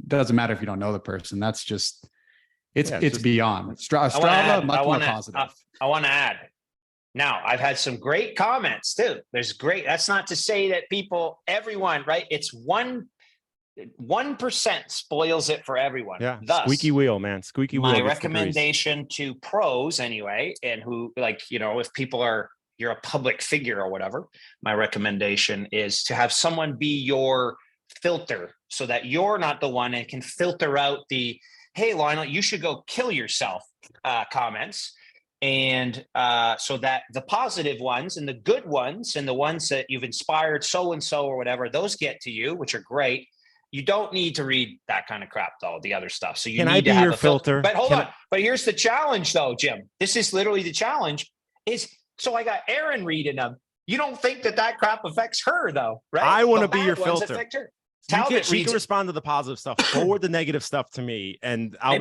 doesn't matter if you don't know the person, that's just, it's just beyond. Strava, much more positive. I want to add, now, I've had some great comments too. That's not to say that everyone, right? It's 1% spoils it for everyone. Yeah. Thus, squeaky wheel, man. Squeaky wheel. My recommendation to pros anyway, and who, like, you know, if you're a public figure or whatever, my recommendation is to have someone be your filter, so that you're not the one and can filter out the, hey, Lionel, you should go kill yourself comments. And so that the positive ones and the good ones and the ones that you've inspired so-and-so or whatever, those get to you, which are great. You don't need to read that kind of crap, though, the other stuff. So you need to have a filter. But hold on. But here's the challenge, though, Jim. This is literally the challenge. So I got Erin reading them. You don't think that crap affects her, though, right? I want to be your filter. She can it. respond to the positive stuff, forward the negative stuff to me, and I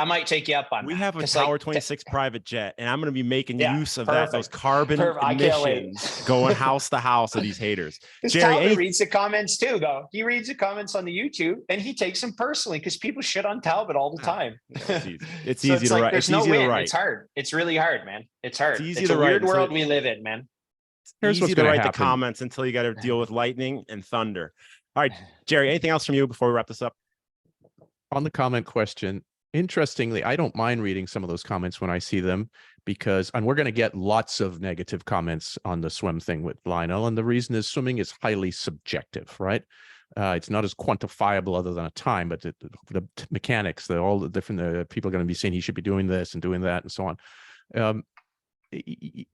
might take you up on. We have a Power 26 private jet, and I'm going to be making use of those carbon emissions going house to house of these haters. Jerry reads the comments too, though. He reads the comments on the YouTube, and he takes them personally because people shit on Talbot all the time. It's easy to write. It's easy to write. It's hard. It's really hard, man. It's hard. It's a weird world we live in, man. It's easy to write the comments until you got to deal with lightning and thunder. All right, Jerry, anything else from you before we wrap this up? On the comment question, interestingly, I don't mind reading some of those comments when I see them, and we're going to get lots of negative comments on the swim thing with Lionel. And the reason is swimming is highly subjective, right? It's not as quantifiable other than a time, but the mechanics, all the different people are going to be saying he should be doing this and doing that and so on.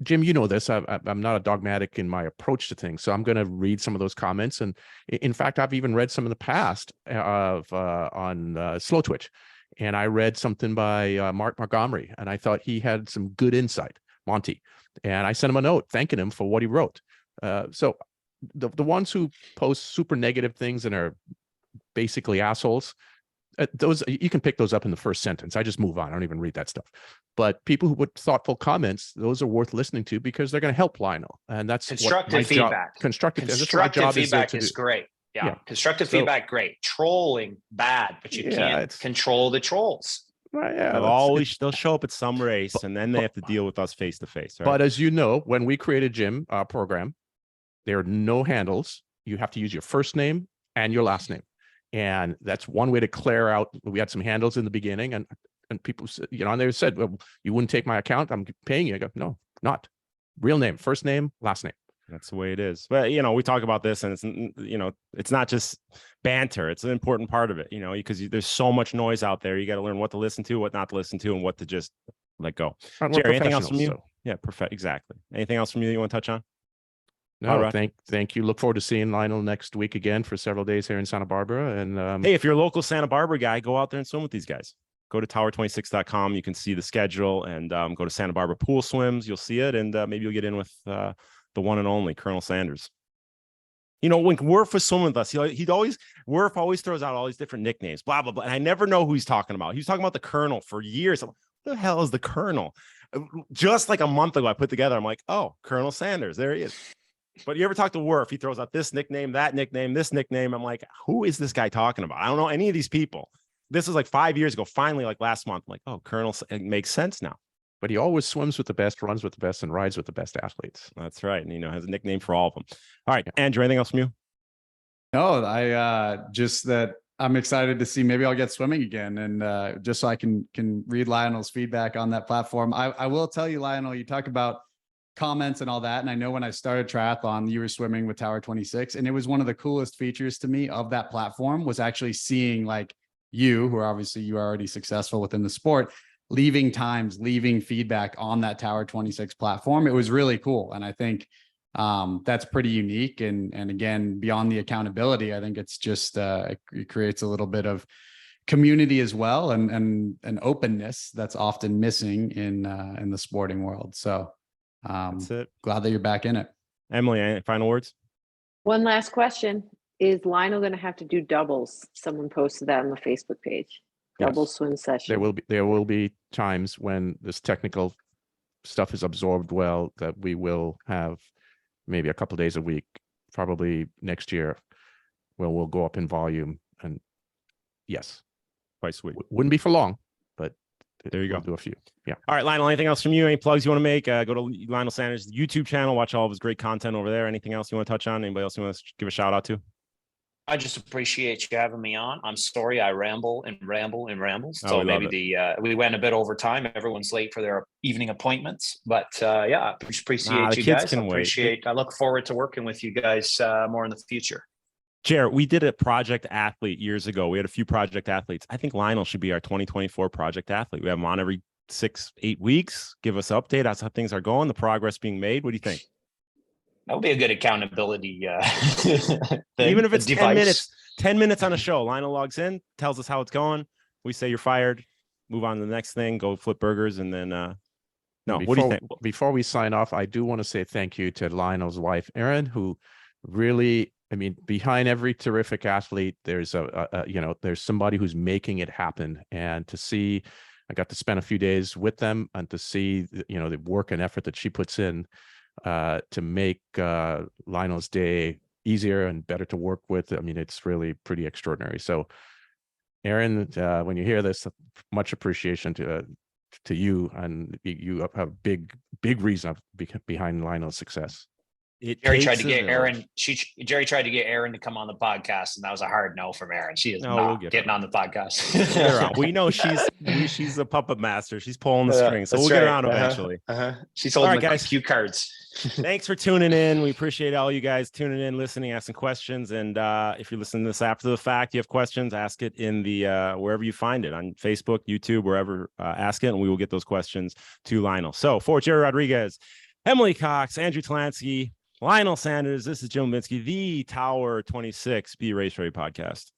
Jim, you know this. I'm not a dogmatic in my approach to things, so I'm going to read some of those comments. And in fact, I've even read some in the past on Slow Twitch, and I read something by Mark Montgomery, and I thought he had some good insight, Monty. And I sent him a note thanking him for what he wrote. So the ones who post super negative things and are basically assholes, those you can pick those up in the first sentence. I just move on. I don't even read that stuff. But people who put thoughtful comments, those are worth listening to because they're going to help Lionel. And that's constructive feedback. Constructive feedback is great. Yeah. Constructive feedback, great. Trolling, bad, but you can't control the trolls. Right, yeah, they'll show up at some race, and then they have to deal with us face to face. But as you know, when we created Jim program, there are no handles. You have to use your first name and your last name. And that's one way to clear out. We had some handles in the beginning, and people, and they said, well, you wouldn't take my account. I'm paying you. I go, no, not real name, first name, last name. That's the way it is. But, we talk about this, and it's not just banter. It's an important part of it, because there's so much noise out there. You got to learn what to listen to, what not to listen to, and what to just let go. Jerry, anything else from you? So. Yeah, perfect. Exactly. Anything else from you want to touch on? No, thank you. Look forward to seeing Lionel next week again for several days here in Santa Barbara. And hey, if you're a local Santa Barbara guy, go out there and swim with these guys. Go to tower26.com. You can see the schedule, and go to Santa Barbara Pool Swims. You'll see it, and maybe you'll get in with the one and only Colonel Sanders. When Werf was swimming with us, Werf always throws out all these different nicknames, blah, blah, blah. And I never know who he's talking about. He was talking about the Colonel for years. I'm like, who the hell is the Colonel? Just like a month ago, I put together, I'm like, oh, Colonel Sanders. There he is. But you ever talk to Werf? He throws out this nickname, that nickname, this nickname. I'm like, who is this guy talking about? I don't know any of these people. This was like 5 years ago. Finally, like last month, I'm like, oh, Colonel, it makes sense now. But he always swims with the best, runs with the best, and rides with the best athletes. That's right. And, has a nickname for all of them. All right, Andrew, anything else from you? No, I just that I'm excited to see, maybe I'll get swimming again. And just so I can read Lionel's feedback on that platform. I will tell you, Lionel, you talk about comments and all that. And I know when I started triathlon, you were swimming with Tower 26. And it was one of the coolest features to me of that platform was actually seeing like you, who are obviously you are already successful within the sport, leaving feedback on that Tower 26 platform. It was really cool. And I think that's pretty unique. And again, beyond the accountability, I think it's just, it creates a little bit of community as well. And an openness that's often missing in the sporting world. So that's it. Glad that you're back in it. Emily, any final words? One last question. Is Lionel going to have to do doubles? Someone posted that on the Facebook page. Double swim session. There will be times when this technical stuff is absorbed well that we will have maybe a couple of days a week, probably next year, where we'll go up in volume. And yes, twice a week. Wouldn't be for long, but there you go. We'll do a few. Yeah. All right, Lionel, anything else from you? Any plugs you want to make? Go to Lionel Sanders' YouTube channel, watch all of his great content over there. Anything else you want to touch on? Anybody else you want to give a shout out to? I just appreciate you having me on. I'm sorry I ramble. So maybe we went a bit over time. Everyone's late for their evening appointments, but I appreciate you guys. I look forward to working with you guys more in the future. Jared, we did a project athlete years ago. We had a few project athletes. I think Lionel should be our 2024 project athlete. We have him on every 6-8 weeks. Give us an update. That's how things are going, the progress being made. What do you think? That would be a good accountability. Even if it's 10 minutes on a show, Lionel logs in, tells us how it's going. We say you're fired, move on to the next thing, go flip burgers. And then, what do you think? Before we sign off, I do want to say thank you to Lionel's wife, Erin, who really, behind every terrific athlete, there's there's somebody who's making it happen. And to see, I got to spend a few days with them and to see, the work and effort that she puts in to make Lionel's day easier and better to work with. It's really pretty extraordinary. So, Erin, when you hear this, much appreciation to you, and you have big reason behind Lionel's success. Jerry tried to get Aaron. Jerry tried to get Aaron to come on the podcast, and that was a hard no from Aaron. She is not getting on the podcast. We know she's a puppet master. She's pulling the strings, so we'll get around eventually. She's holding the cue cards. Thanks for tuning in. We appreciate all you guys tuning in, listening, asking questions. And if you're listening to this after the fact, you have questions, ask it in the wherever you find it, on Facebook, YouTube, wherever. Ask it, and we will get those questions to Lionel. So for Jerry Rodriguez, Emily Cox, Andrew Talansky, Lionel Sanders, this is Jim Levinsky, the Tower 26 Be Race Ready podcast.